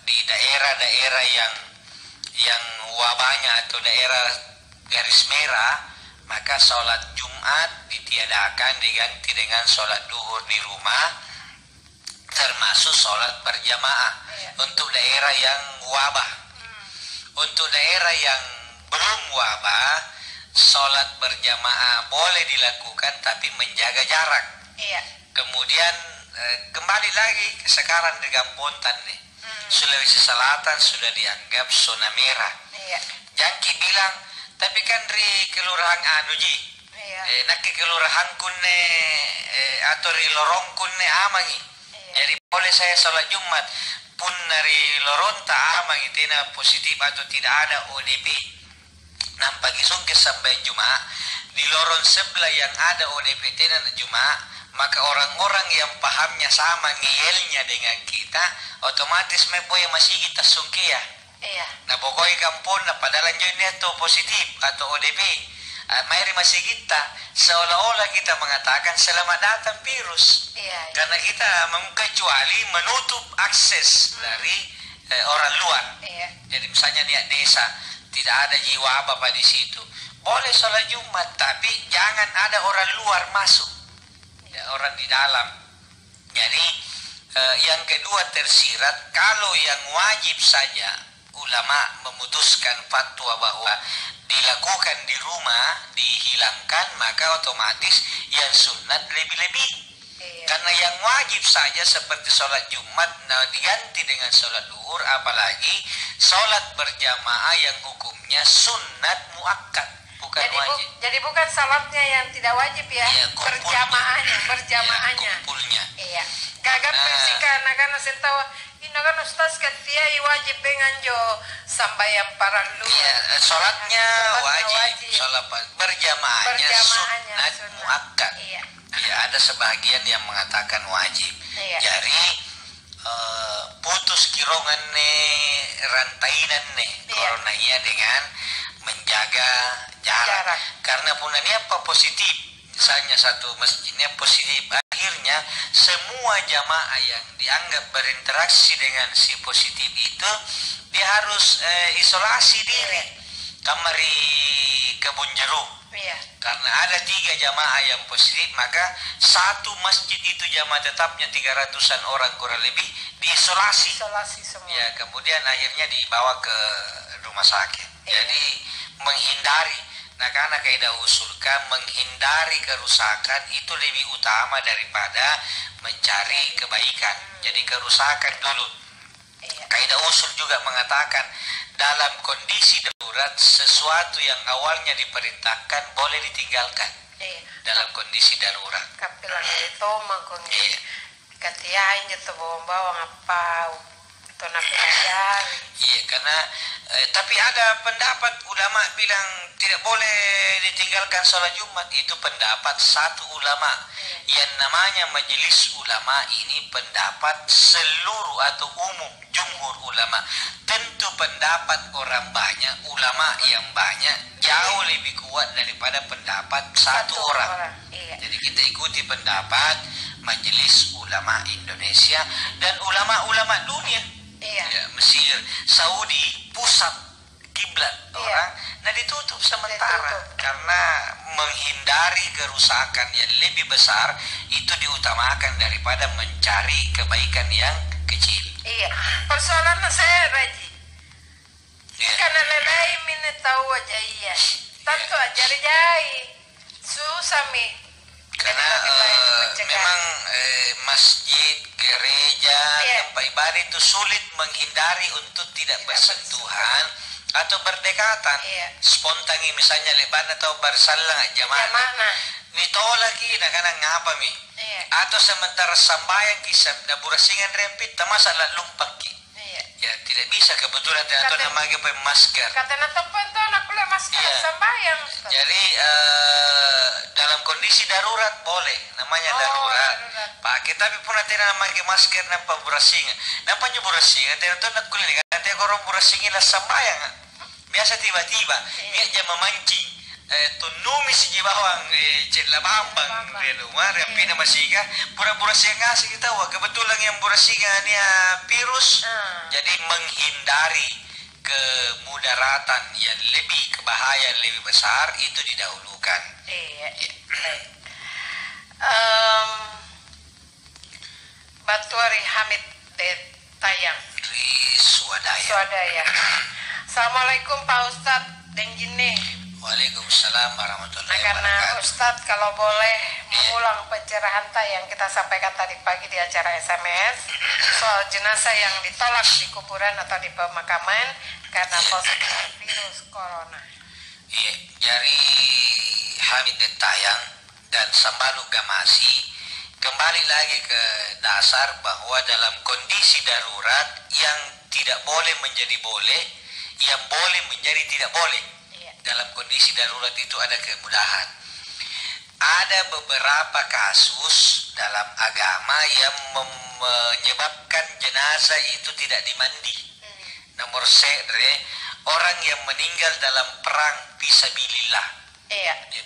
di daerah-daerah yang wabahnya atau daerah garis merah maka sholat Jumat ditiadakan diganti dengan sholat duhur di rumah termasuk sholat berjamaah untuk daerah yang wabah. Untuk daerah yang belum wabah sholat berjamaah boleh dilakukan tapi menjaga jarak. Kemudian kembali lagi sekarang di Gampontan nih. Sulawesi Selatan sudah dianggap zona merah. Jangki bilang, tapi kan di kelurahan Anuji, nak kelurahan kunne atau di lorong kunne amangi. Jadi boleh saya sholat Jumat. pun dari loronta amang itena positif atau tidak ada ODP. Nampak isungke sampai Jumat di lorong sebelah yang ada ODP tena Jumat, maka orang-orang yang pahamnya sama ngeyelnya dengan kita otomatis mepoy masih kita sungke ya. Iya. Nah pokoknya kampung nah padahal joinnya itu positif atau ODP. Mari masih kita seolah-olah kita mengatakan selamat datang virus. Iya. Karena kita kecuali menutup akses dari orang luar. Iya. Jadi misalnya niat desa tidak ada jiwa apa di situ. Boleh sholat Jumat tapi jangan ada orang luar masuk. Ya, orang di dalam. Jadi yang kedua tersirat kalau yang wajib saja ulama memutuskan fatwa bahwa dilakukan di rumah dihilangkan, maka otomatis yang sunat lebih-lebih. Karena yang wajib saja seperti sholat Jumat diganti dengan sholat duhur, apalagi sholat berjamaah yang hukumnya sunat muakkad bukan wajib. Jadi bukan sholatnya yang tidak wajib ya, berjamaahnya. Ya, kumpulnya. Iya. Kagak persikan anak-anak sentawa. Ini kan ustaz ketiai wajib dengan jo sambayang para lu. Iya, sholatnya wajib. Sholat berjamaahnya sunat muakkad. Iya. Ya, ada sebagian yang mengatakan wajib. Iya. Jadi putus kirongan rantainan coronanya dengan menjaga jarak. Karena punanya apa positif. Misalnya satu masjidnya positif, akhirnya semua jamaah yang dianggap berinteraksi dengan si positif itu dia harus isolasi diri, kamari kebun jeruk. Karena ada 3 jamaah yang positif, maka satu masjid itu jamaah tetapnya 300-an orang kurang lebih diisolasi. Semua. Ya, kemudian akhirnya dibawa ke rumah sakit. Jadi menghindari. Nah, karena kaidah usulkan menghindari kerusakan itu lebih utama daripada mencari kebaikan. Jadi kerusakan dulu. Kaidah usul juga mengatakan dalam kondisi darurat sesuatu yang awalnya diperintahkan boleh ditinggalkan. Dalam kondisi darurat. Kapilang itu makanya katiain jatuh bawang apa itu napilajari. Iya, karena tapi ada pendapat ulama bilang tidak boleh ditinggalkan sholat Jumat. Itu pendapat satu ulama. Yang namanya majelis ulama ini pendapat seluruh atau umum jumhur ulama. Tentu pendapat orang banyak, ulama yang banyak jauh lebih kuat daripada pendapat satu orang. Jadi kita ikuti pendapat majelis ulama Indonesia dan ulama-ulama dunia. Ya, Mesir, Saudi, pusat kiblat orang, nah ditutup sementara karena menghindari kerusakan yang lebih besar itu diutamakan daripada mencari kebaikan yang kecil. Iya, persoalan saya Raji, karena lelai minta tahu aja iya, tentu ajar jai susah mi. Karena memang masjid, gereja, tempat ibadah itu sulit menghindari untuk tidak bersentuhan atau berdekatan. Spontan misalnya leban atau bersalah jamaah. Nitolak kita karena ngapa mi? Atau sementara sambayang kisah daburasingan rempit, masalah lumpak ki. Ya tidak bisa kebetulan atau namanya masker. Katanya tempat itu anak kuliah masker sambayang. Jadi dalam kondisi darurat boleh, namanya darurat. Pakai tapi pun nanti namanya masker nampak burasingan. Nampaknya burasingan, tidak tahu nak kuliah. Nanti orang burasingan lah sambayang. Biasa tiba-tiba dia aja memancing. Tunumis di bawang cila bambang di rumah repina masika pura-pura singa ngasih kita wah kebetulan yang pura singa ini virus jadi menghindari kemudaratan yang lebih kebahayaan lebih besar itu didahulukan. Batuari Hamid Tayang Swadaya. Assalamualaikum Pak Ustadz Denggine. Waalaikumsalam warahmatullahi wabarakatuh. Karena Ustadz kalau boleh mengulang pencerahan yang kita sampaikan tadi pagi di acara SMS soal jenazah yang ditolak di kuburan atau di pemakaman karena positif virus corona. Iya, dari Hamid Tayang dan Sambalu Gamasi kembali lagi ke dasar bahwa dalam kondisi darurat yang tidak boleh menjadi boleh, yang boleh menjadi tidak boleh. Dalam kondisi darurat itu ada kemudahan. Ada beberapa kasus dalam agama yang menyebabkan jenazah itu tidak dimandi. Nomor sedre, orang yang meninggal dalam perang fisabilillah.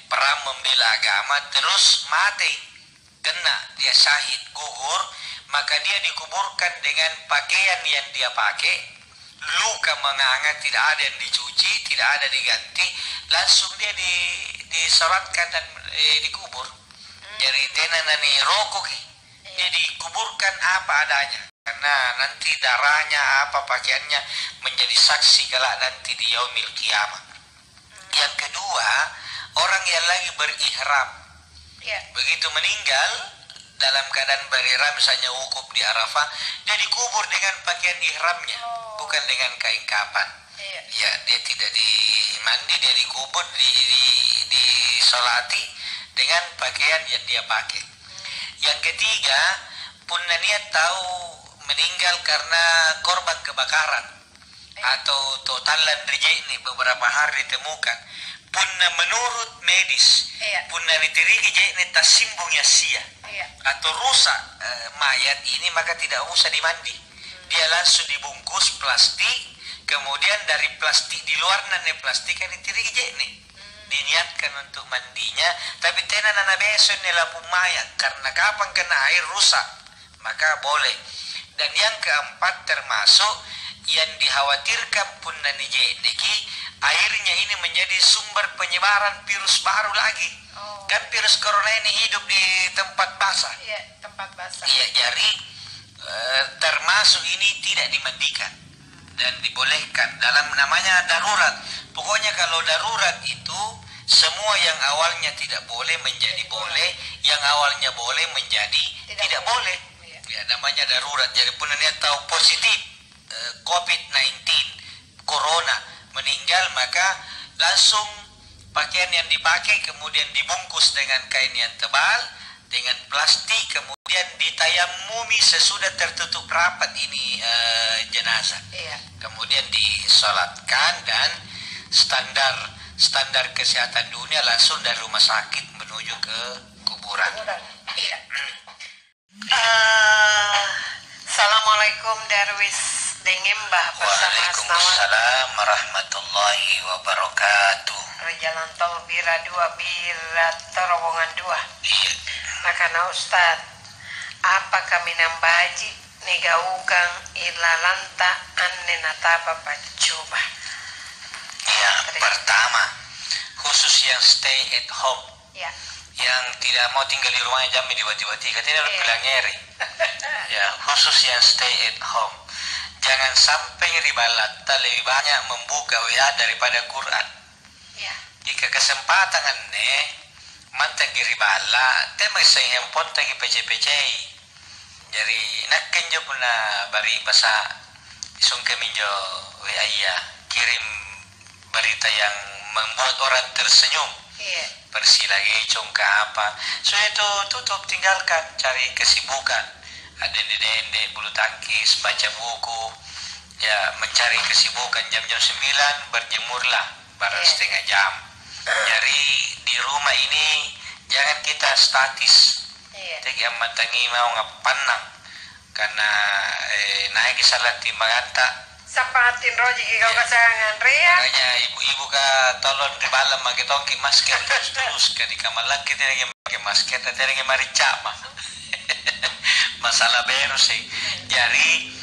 Perang membela agama terus mati, kena dia syahid, gugur, maka dia dikuburkan dengan pakaian yang dia pakai, luka menganga, tidak ada yang dicuci, tidak ada diganti, langsung dia disolatkan dan dikubur. Jadi tenanani rokok, dia dikuburkan apa adanya, karena nanti darahnya apa pakaiannya menjadi saksi kelak nanti di yaumil kiamah. Yang kedua, orang yang lagi berihram, begitu meninggal dalam keadaan berihram, misalnya wukuf di Arafah, dia dikubur dengan pakaian ihramnya, bukan dengan kain kapan. Ya, dia tidak dimandi, dia dikubur, disolati dengan pakaian yang dia pakai. Yang ketiga, punna niat tahu meninggal karena korban kebakaran atau totalan rejeki beberapa hari ditemukan. Punna menurut medis, punna diterigi jekne tasimbungnya sia atau rusak mayat ini, maka tidak usah dimandi. Dia langsung dibungkus plastik, kemudian dari plastik di luar nane plastik kan diterigi jekne. Diniatkan untuk mandinya, tapi tenan anak beson nelapun mayat karena kapan kena air rusak, maka boleh. Dan yang keempat termasuk yang dikhawatirkan punna niki, airnya ini menjadi sumber penyebaran virus baru lagi. Kan virus corona ini hidup di tempat basah. Tempat basah. Jadi termasuk ini tidak dimandikan dan dibolehkan dalam namanya darurat. Pokoknya kalau darurat itu semua yang awalnya tidak boleh menjadi boleh, yang awalnya boleh menjadi tidak boleh. Ya, namanya darurat. Jadi pun niat tahu positif COVID-19 corona meninggal, maka langsung pakaian yang dipakai kemudian dibungkus dengan kain yang tebal, dengan plastik, kemudian ditayamumi sesudah tertutup rapat ini jenazah. Kemudian disolatkan dan standar kesehatan dunia langsung dari rumah sakit menuju ke kuburan. Assalamualaikum Darwis dengan Mbah bersama Waalaikumsalam warahmatullahi wabarakatuh. Jalan tol Bira 2 Bira terowongan 2. Maka na Ustad, apa kami nambaji negaukan ilalanta anne natapa pacoba. Pertama, khusus yang stay at home, yang tidak mau tinggal di rumahnya jam tiba-tiba katanya bilang nyeri. Khusus yang stay at home, jangan sampai ribalata lebih banyak membuka WA daripada Quran. Jika kesempatan aneh mantan ribala tema saya handphone tagi PC. Jadi nakken jo puna bari basa sungke minjo WA kirim berita yang membuat orang tersenyum. Persilagi congka apa. So itu tutup, tinggalkan, cari kesibukan. Ada dende bulu tangkis, baca buku. Ya, mencari kesibukan jam-jam 9 berjemurlah barang setengah jam. Jadi di rumah ini jangan kita statis. Tegi amatangi mau ngapanang karena naik salah timbanganta. Sampatin roji kau kasangan ria. Makanya ibu-ibu ka tolong di malam pakai tongki masker terus ke di kamar lagi kita lagi pakai masker dan lagi marica mah. Masalah baru sih. Jadi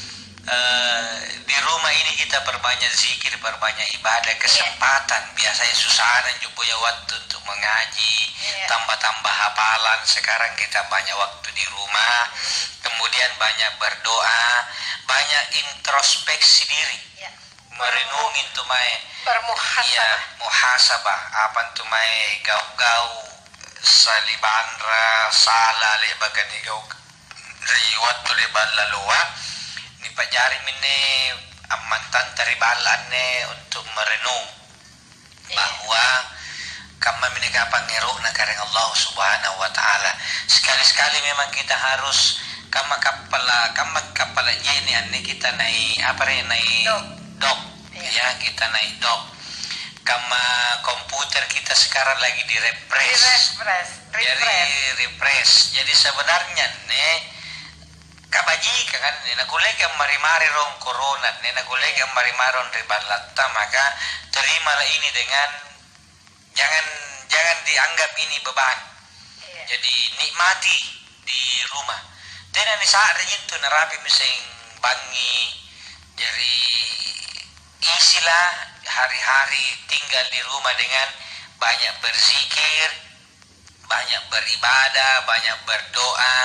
di rumah ini kita perbanyak zikir, perbanyak ibadah, kesempatan. Biasanya susah dan juga ya waktu untuk mengaji, tambah-tambah hafalan. Sekarang kita banyak waktu di rumah, kemudian banyak berdoa, banyak introspeksi diri, merenungi tumai, muhasabah, apa tumai gau-gau, salibandra, salah lebagan gau, riwat tu leban lalua. Ni pajari mine amantan taribalanne untuk merenung bahwa kama mine kapang ngeruk na kareng kareng Allah Subhanahu wa taala. Sekali-sekali memang kita harus kama kapala jeni anne kita naik apa naik dok. Ya, kita naik dok. Kama komputer kita sekarang lagi refresh. Jadi sebenarnya kabaji kan nagulega mari-mari rong corona nagulega mari-maron ribalatta, maka terimalah ini dengan jangan dianggap ini beban. Jadi nikmati di rumah. Dan ni saat itu narapi mising bangi, jadi isilah hari-hari tinggal di rumah dengan banyak berzikir, banyak beribadah, banyak berdoa,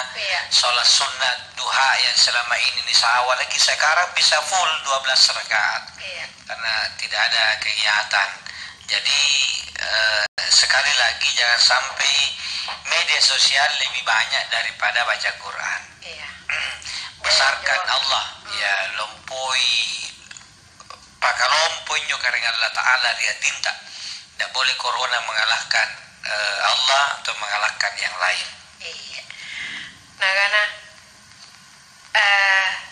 sholat sunat, duha yang selama ini nisawal lagi sekarang bisa full 12 rakaat karena tidak ada kegiatan. Jadi sekali lagi jangan sampai media sosial lebih banyak daripada baca Quran. Besarkan Allah, ya lompoi pakalomponyo karena Allah Ta'ala dia tinta. Tidak boleh corona mengalahkan Allah atau mengalahkan yang lain. Nah karena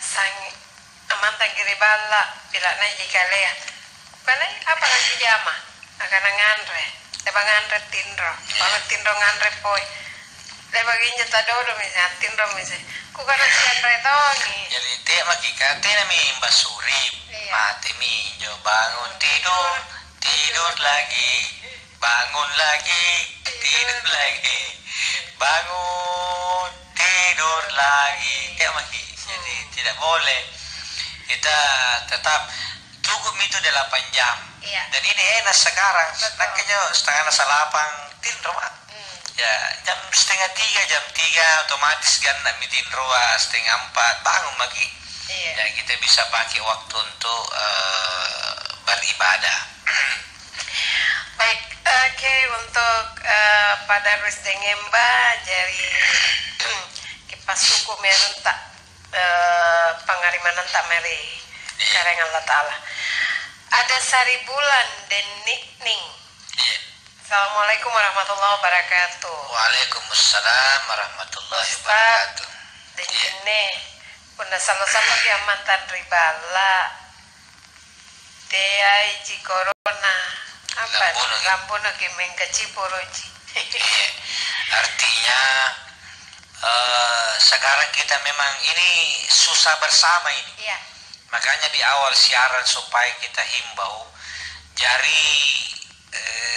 sang amantan giribala bila na jikalea karena apa lagi jama karena ngandre ngandre tindro ngandre poi baginya tadodo misalnya tindro misalnya ku karena ngandre tongi jadi dia makikate nami basuri mati minjo bangun tidur lagi bangun lagi tidur lagi bangun tidur lagi dia maki. Jadi tidak boleh, kita tetap cukup itu 8 jam. Dan ini enak sekarang nakanya setengah 8 tidur ya jam setengah 3 jam 3 otomatis kan nak tidur 3:30 bangun lagi. Ya kita bisa pakai waktu untuk beribadah. Baik, oke, untuk pada Rus Dengemba jadi kipas suku meruntak pengariman tak meri kareng Allah Ta'ala ada sari bulan dan nikning. Assalamualaikum warahmatullahi wabarakatuh. Waalaikumsalam warahmatullahi wabarakatuh. Dan ini puna sama-sama dia mantan ribala dia iji corona apa lampuno kimeng keciporoji. Artinya sekarang kita memang ini susah bersama ini. Makanya di awal siaran supaya kita himbau jari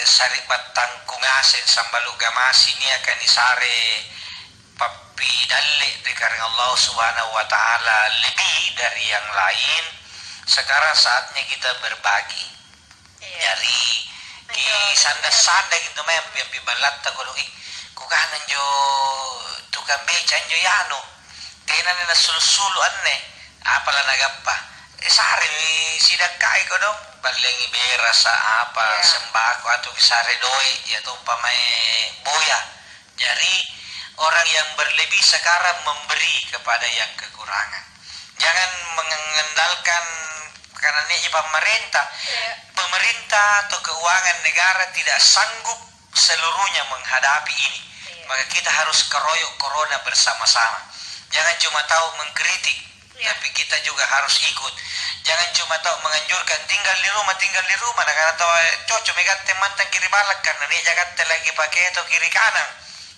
saribat tangkungasin sambalu gamasi ini akan disare papi dalle karena Allah Subhanahu wa taala lebih dari yang lain. Sekarang saatnya kita berbagi. Jadi sanda gitu mem pi balatta ko kukanan jo tukang beca jo yano tenan na sul anne apala nagappa sare sidak kai ko dong balengi berasa apa sembako atau sare doi ya tumpamai boya. Jadi orang yang berlebih sekarang memberi kepada yang kekurangan. Jangan mengandalkan karena ini pemerintah atau keuangan negara tidak sanggup seluruhnya menghadapi ini. Maka kita harus keroyok corona bersama-sama. Jangan cuma tahu mengkritik, tapi kita juga harus ikut. Jangan cuma tahu menganjurkan tinggal di rumah. Nah karena tahu cocok megatte mantan kiri balak karena ini jagatte lagi pakai itu kiri kanan.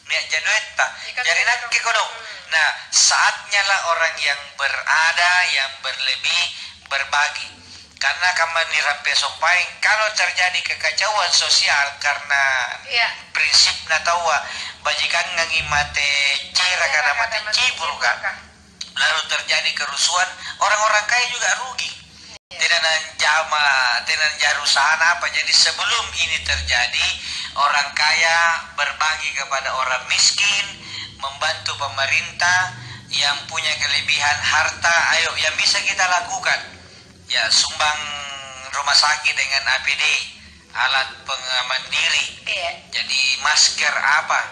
Nih jaduetta. Jadi nanti kodong. Nah saatnya lah orang yang berada, yang berlebih berbagi. Karena kami nirape sompain kalau terjadi kekacauan sosial karena prinsip natawa bajikan ngangi mate cera karena mate cibur kan, lalu terjadi kerusuhan, orang-orang kaya juga rugi. Tidak tidak jarusahan apa. Jadi sebelum ini terjadi, orang kaya berbagi kepada orang miskin, membantu pemerintah yang punya kelebihan harta. Ayo yang bisa kita lakukan. Ya sumbang rumah sakit dengan APD, alat pengaman diri, jadi masker apa,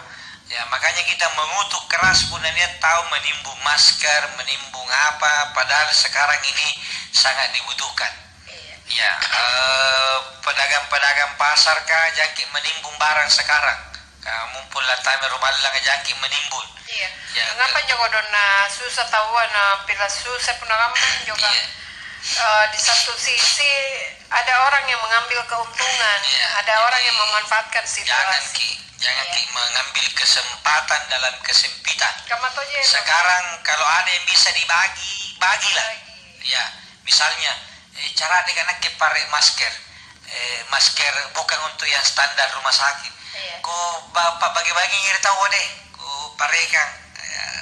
ya makanya kita mengutuk keras pun dia tahu menimbun masker, menimbun apa, padahal sekarang ini sangat dibutuhkan. Ya pedagang-pedagang pasar kah jangkit menimbun barang sekarang, mumpul latame rumah lang jangki menimbul. Iya. Ya, ngapa juga dona susah tahuan pila susah pun ngapa juga. Iya. Di satu sisi ada orang yang mengambil keuntungan, ada orang yang memanfaatkan situasi. Jangan mengambil kesempatan dalam kesempitan. Sekarang kalau ada yang bisa dibagi, bagilah. Ya, misalnya cara dengan pakai masker. Masker bukan untuk yang standar rumah sakit. Ku bapak bagi-bagi ngiri tahu deh. Ku parekan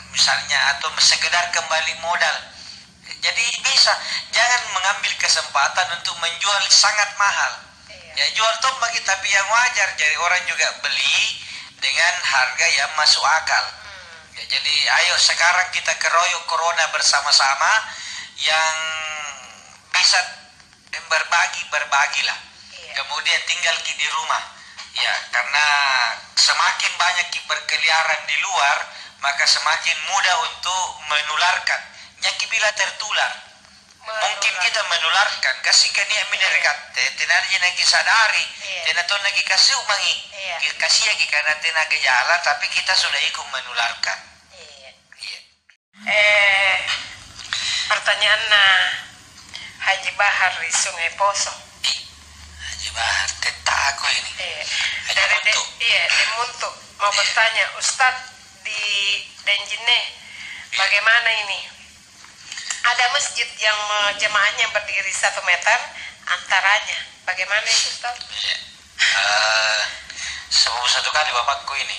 misalnya atau sekedar kembali modal. Jadi bisa, jangan mengambil kesempatan untuk menjual sangat mahal. Ya jual toh bagi tapi yang wajar, jadi orang juga beli dengan harga yang masuk akal. Ya, jadi ayo sekarang kita keroyok corona bersama-sama, yang bisa berbagilah. Kemudian tinggal di rumah. Ya, karena semakin banyak berkeliaran di luar, maka semakin mudah untuk menularkan. Yang bila tertular, mungkin kita menularkan. Kasih ke dia mendekat, tenar je lagi sadari, tenar tu lagi kasih umangi, kasih lagi karena tenar gejala, tapi kita sudah ikut menularkan. Pertanyaan Haji Bahar di Sungai Poso. Haji Bahar, tetaku ini. Dari Muntu mau bertanya, Ustadz di Denjine, bagaimana ini? Ada masjid yang jemaahnya berdiri 1 meter antaranya. Bagaimana itu, Ustaz? Sebelum 1 kali bapakku ini.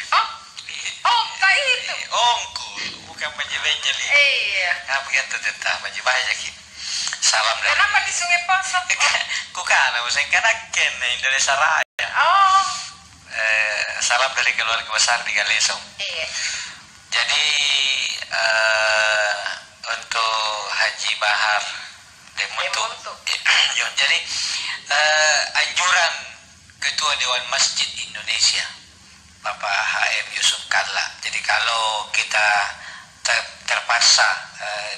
Kak itu. Ongku, bukan menjeli. Iya. Apa gitu tetap menjeli. Salam dari. Kenapa di Sungai Poso? Kukana, saya kanaken Indonesia Raya. Salam dari keluarga besar di Galesong. Iya. Jadi untuk Haji Bahar Demuntu. Jadi anjuran Ketua Dewan Masjid Indonesia Bapak HM Yusuf Kalla. Jadi kalau kita terpaksa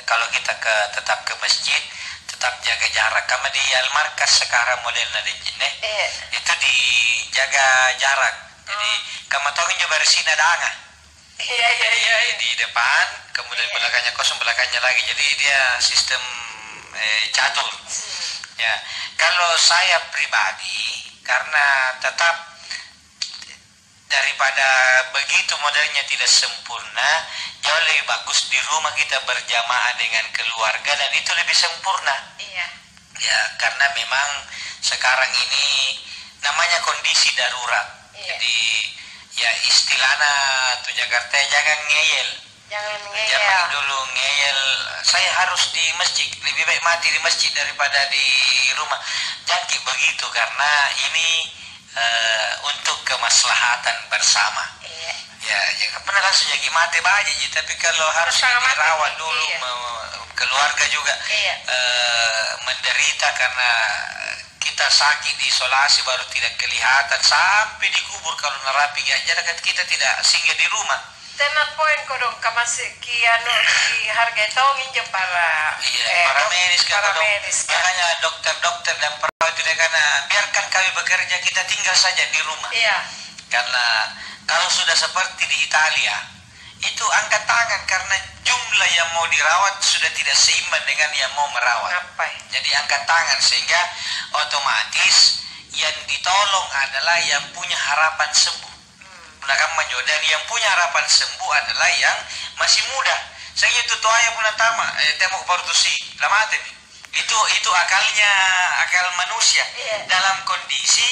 kalau kita tetap ke masjid, tetap jaga jarak. Kama di Almarkas sekarang modelnya di sini itu dijaga jarak. Jadi kama tahu nyoba resina danga. Iya, di depan, kemudian belakangnya kosong, belakangnya lagi. Jadi dia sistem catur. Ya, kalau saya pribadi, karena tetap daripada begitu modelnya tidak sempurna, jauh lebih bagus di rumah kita berjamaah dengan keluarga dan itu lebih sempurna. Iya. Ya, karena memang sekarang ini namanya kondisi darurat. Jadi ya istilahnya tuh Jakarta jangan ngeyel. Jangan dulu ngeyel. Saya harus di masjid, lebih baik mati di masjid daripada di rumah. Jangan begitu karena ini untuk kemaslahatan bersama. Ya, jangan pernah langsung jadi mati banyak. Tapi kalau harus dirawat dulu, keluarga juga menderita karena kita sakit diisolasi baru tidak kelihatan sampai dikubur kalau nerapi jadi kita tidak singgah di rumah. Tenar poin kodong kamasih ki harga itu nginjem para medis. Makanya dokter dan perawat tidak karena biarkan kami bekerja, kita tinggal saja di rumah. Iya. Karena kalau sudah seperti di Italia itu angkat tangan karena jumlah yang mau dirawat sudah tidak seimbang dengan yang mau merawat. Jadi angkat tangan sehingga otomatis yang ditolong adalah yang punya harapan sembuh. Dan yang punya harapan sembuh adalah yang masih muda. Sehingga itu tuaya pun tama tembok partusi lamate nih. Itu akal manusia dalam kondisi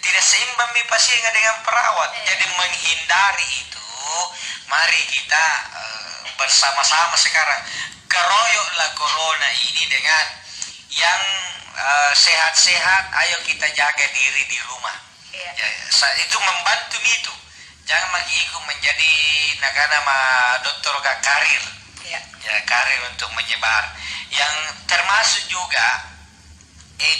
tidak seimbang pasien dengan perawat. Jadi menghindari itu, mari kita bersama-sama sekarang keroyoklah corona ini dengan yang sehat-sehat. Ayo kita jaga diri di rumah. Ya, itu membantu itu. Jangan lagi ikut menjadi negara dokter karir. Ya, karir untuk menyebar. Yang termasuk juga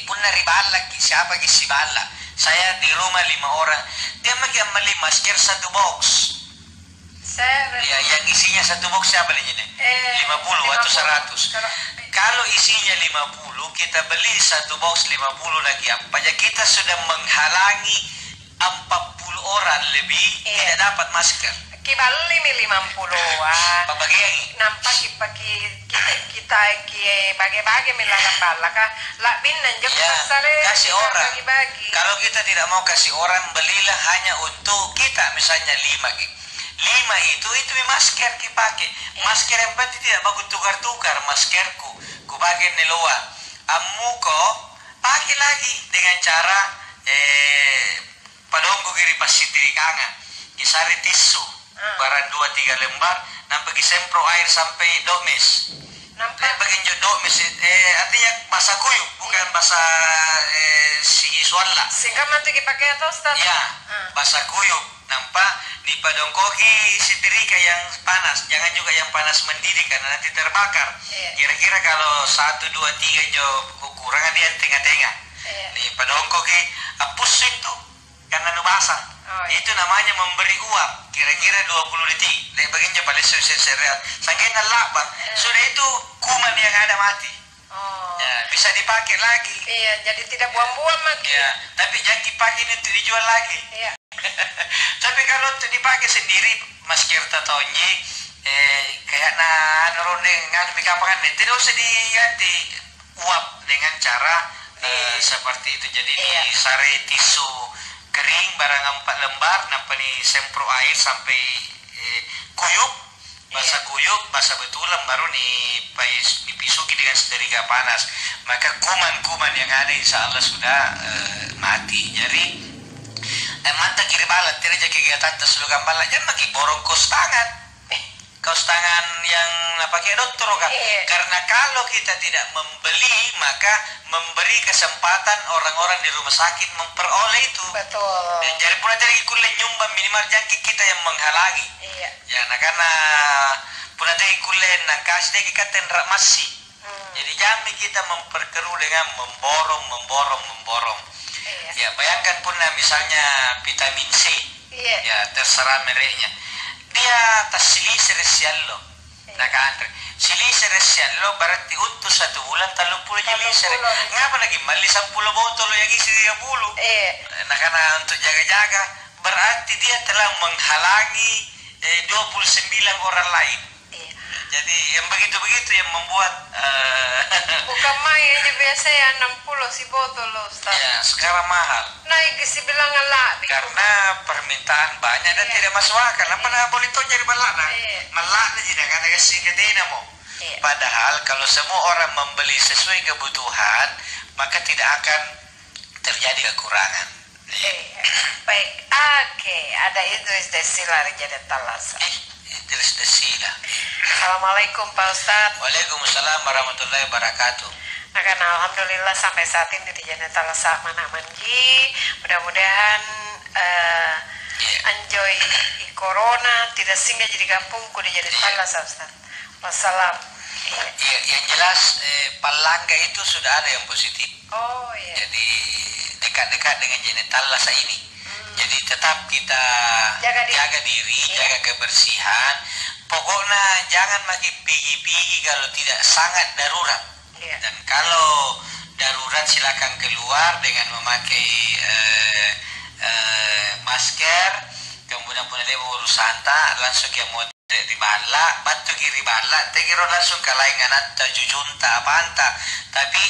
pun ribala siapa si bala. Saya di rumah 5 orang. Dia beli masker 1 box. Ya, yang isinya 1 box siapa ini? 50 atau 100. Kalau isinya 50, kita beli 1 box 50 lagi apa? Ya kita sudah menghalangi 40 orang jutaan lebih tidak dapat masker. Kibali mi 50-an. Pabagian. Nampak kita bagi-bagi mi bala ka. Labin nanjok kasih orang. Bagi-bagi. Kalau kita tidak mau kasih orang, belilah hanya untuk kita, misalnya 5 gitu. 5 itu masker kita pakai. Masker yang penting tidak bagus tukar-tukar maskerku. Ku pakai neloa. Amuko pakai lagi dengan cara padongku kiri pasitiri kanga. Kisari tisu. Barang 2-3 lembar, nampak sempro air sampai domes. Nampak bagian domes, artinya basah kuyup, bukan basah sigi sualla. Sehingga mantu dipakai atau Ustaz? Ya, basah kuyup. Nampak di padongkoki setrika yang panas, jangan juga yang panas mendidih karena nanti terbakar. Kira-kira kalau 1, 2, 3 jo kurangan dia tengah-tengah. Di padongkoki pusing tuh karena nu basah. Itu namanya memberi uap, kira-kira 20 detik. Bagiannya paling serial. Sangkainya lakban, sudah itu kuman yang ada mati. Ya, bisa dipakai lagi. Iya, jadi tidak buang-buang lagi. Ya, tapi jangan dipakai ini untuk dijual lagi. Iya. Tapi kalau untuk dipakai sendiri, masker tatonyi, kayak ronde kapangan tidak usah diganti uap dengan cara seperti itu. Jadi disari tisu kering barang 4 lembar, nampak nih sempro air sampai kuyup, basah kuyup, basah betulan, baru nih dipisuki dengan setrika panas. Maka kuman-kuman yang ada insya Allah sudah mati. Jadi mantap kiri balat, tidak jadi kegiatan terselukan balat, jangan lagi borong kos tangan. Kaos tangan yang pakai dokter kan? Karena kalau kita tidak membeli, maka memberi kesempatan orang-orang di rumah sakit memperoleh itu. Betul. Jadi pula tadi kulit nyumbang minimal jangkit kita yang menghalangi. Iya. Ya, nah karena pula tadi kulit nangkas dia kita masih. Jadi jangan kita memperkeruh dengan memborong. Ya, bayangkan pun misalnya vitamin C. Ya, terserah mereknya. Dia tas silise resiallo. Nakandre. Silise resiallo berarti untuk 1 bulan 30 silise. Ngapa lagi mali 10 botol yang isi 30. Nah, karena untuk jaga-jaga berarti dia telah menghalangi 29 orang lain. Jadi yang begitu-begitu yang membuat bukan main aja biasa ya 60 si botol Ustaz. Ya, sekarang mahal. Naik si bilang ngelak. Karena permintaan banyak dan tidak masuk akal. Apa nak boleh tuh jadi malak nak? Malak na tidak akan kasih ketina mo. Padahal kalau semua orang membeli sesuai kebutuhan, maka tidak akan terjadi kekurangan. Baik, oke. Ada Idris Desila jadi Talasa. Idris Desila. Assalamualaikum Pak Ustadz. Waalaikumsalam warahmatullahi wabarakatuh. Nah kan alhamdulillah sampai saat ini di Jannah Talasa mana manji. Mudah-mudahan enjoy corona tidak singgah jadi kampungku di Jannah Talasa Ustadz. Wassalam. Yang jelas Palangga itu sudah ada yang positif. Oh iya. Jadi dekat-dekat dengan Jannah Talasa ini. Jadi tetap kita jaga diri, jaga kebersihan. Pokoknya jangan lagi pigi-pigi kalau tidak sangat darurat. Dan kalau darurat silakan keluar dengan memakai masker. Kemudian pun ada urus santa langsung yang mau ribala, bantu kiri bala, tegero langsung kalaingan atau jujunta apa anta. Tapi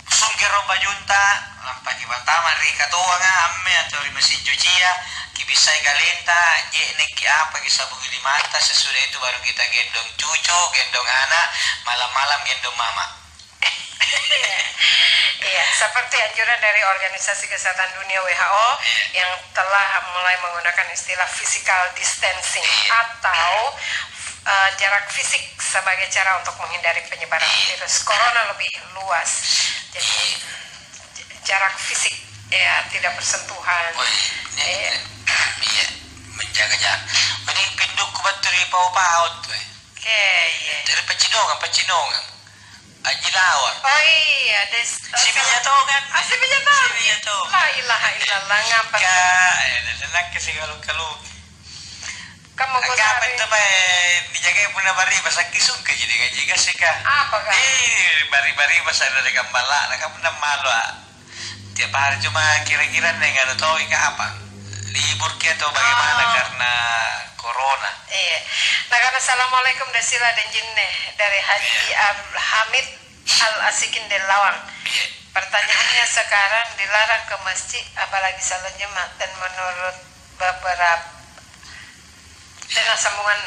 sungkero bajunta lampaki pertama ri katoa nga amme atau ri mesin cuci ya kibisai galenta nek apa kisah bugili mata sesudah itu baru kita gendong cucu gendong anak malam-malam gendong mama. Iya, seperti anjuran dari Organisasi Kesehatan Dunia WHO yang telah mulai menggunakan istilah physical distancing atau jarak fisik sebagai cara untuk menghindari penyebaran virus corona lebih luas. Jadi jarak fisik ya tidak bersentuhan. Iya, menjaga jarak. Ini pinduk kubaturi pau-paut tuh. Iya. Dari pecinongan. Ajilawar. Oh iya, si Bijatongan. Si Bijatongan. Si Bijatongan. La ilaha illallah ngapa? Nak kasi kalau kamu agak itu dijaga puna bari basa kisung ke jadi gaji kasih ka. Apa kan? Bari basa ada dengan balak, nak puna malu. Tiap hari cuma kira-kira dengan tahu ika apa. libur ke atau bagaimana karena corona? Iya. Nah, karena assalamualaikum dasila dan jinne dari Haji Hamid Al-Asikin del Lawang. Pertanyaannya sekarang dilarang ke masjid apalagi salat Jumat dan menurut beberapa dengan sambungan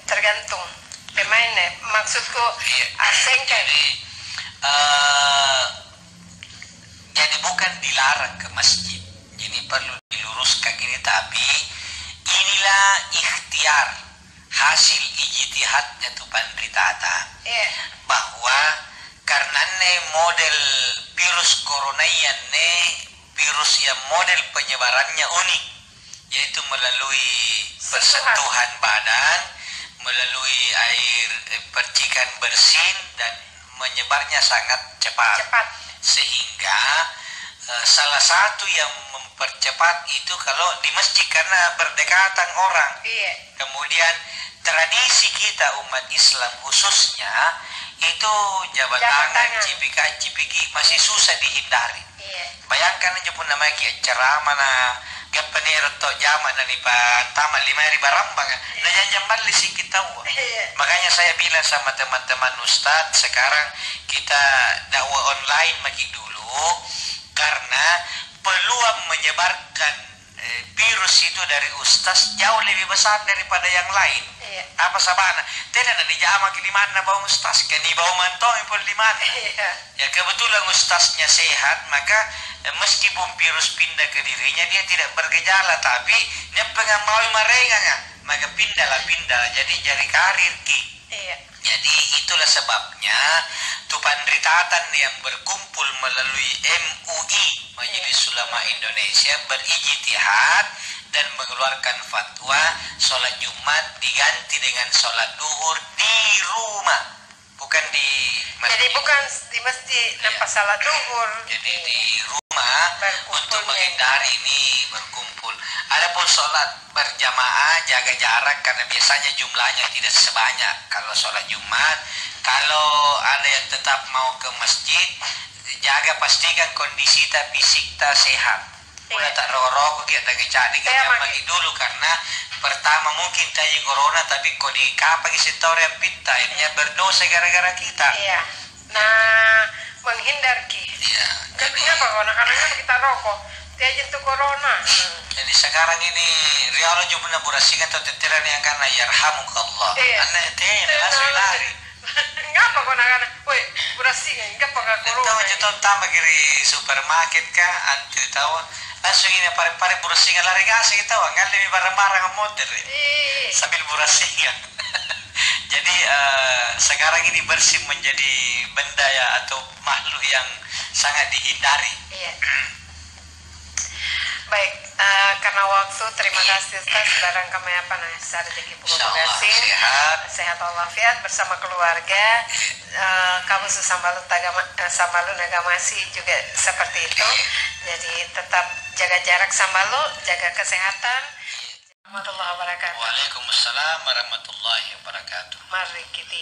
tergantung pemainnya. Maksudku asing kan? Jadi bukan dilarang ke masjid. Jadi perlu diluruskan ini, tapi inilah ikhtiar hasil ijtihadnya Tupan Ritata bahwa karena model virus corona ini virus yang model penyebarannya unik, yaitu melalui persentuhan badan, melalui air percikan bersin, dan menyebarnya sangat cepat. Sehingga salah satu yang mempercepat itu kalau di masjid karena berdekatan orang. Kemudian tradisi kita umat Islam khususnya itu jabat tangan, cipika-cipiki masih susah dihindari. Bayangkan aja pun namanya ceramah Gapanero to jaman na ni taman 5 barambang na jangan balik sih kita. Makanya saya bilang sama teman-teman Ustadz, sekarang kita dakwah online makin dulu karena peluang menyebarkan virus itu dari Ustadz jauh lebih besar daripada yang lain. Apa sabana? Tidak ada di jama ke dimana bau Ustadz kan bau mantong pun di mana. Ya kebetulan Ustadznya sehat, maka meskipun virus pindah ke dirinya dia tidak bergejala, tapi dia pengamau mereka maka pindah jadi karir ki. Jadi itulah sebabnya Tupan Ritatan yang berkumpul melalui MUI Majelis Ulama Indonesia berijtihad dan mengeluarkan fatwa sholat Jumat diganti dengan sholat duhur di rumah, bukan di masjid. Jadi bukan di masjid nampak sholat duhur. Jadi di rumah untuk menghindari ini berkumpul. Adapun sholat berjamaah jaga jarak karena biasanya jumlahnya tidak sebanyak kalau sholat Jumat. Kalau ada yang tetap mau ke masjid, jaga pastikan kondisi fisik sehat. Udah tak rokok kita cari kan bagi dulu karena pertama mungkin tadi corona tapi kok di kapag isitor yang pinta akhirnya berdosa gara-gara kita. Nah menghindar ki. Tapi apa karena kita rokok dia jentuh corona. Jadi sekarang ini Rialo juga pernah burasikan atau teteran yang karena yarhamukallah. Anak itu langsung lari. Ngapa kau nak woi burasikan ngapa kau corona? Tahu jatuh tambah kiri supermarket kah antri tahu langsung ini pare burasikan lari ngasih tahu nggak lebih barang-barang motor sambil burasikan. Jadi sekarang ini bersih menjadi benda ya atau makhluk yang sangat dihindari. Baik, karena waktu terima kasih Ustaz barang kami apa rezeki pokok kasih sehat walafiat bersama keluarga. Kamu sambalu nagamasi juga seperti itu. Jadi tetap jaga jarak sambalu, jaga kesehatan. Warahmatullahi wabarakatuh. Waalaikumsalam warahmatullahi wabarakatuh. Mari kita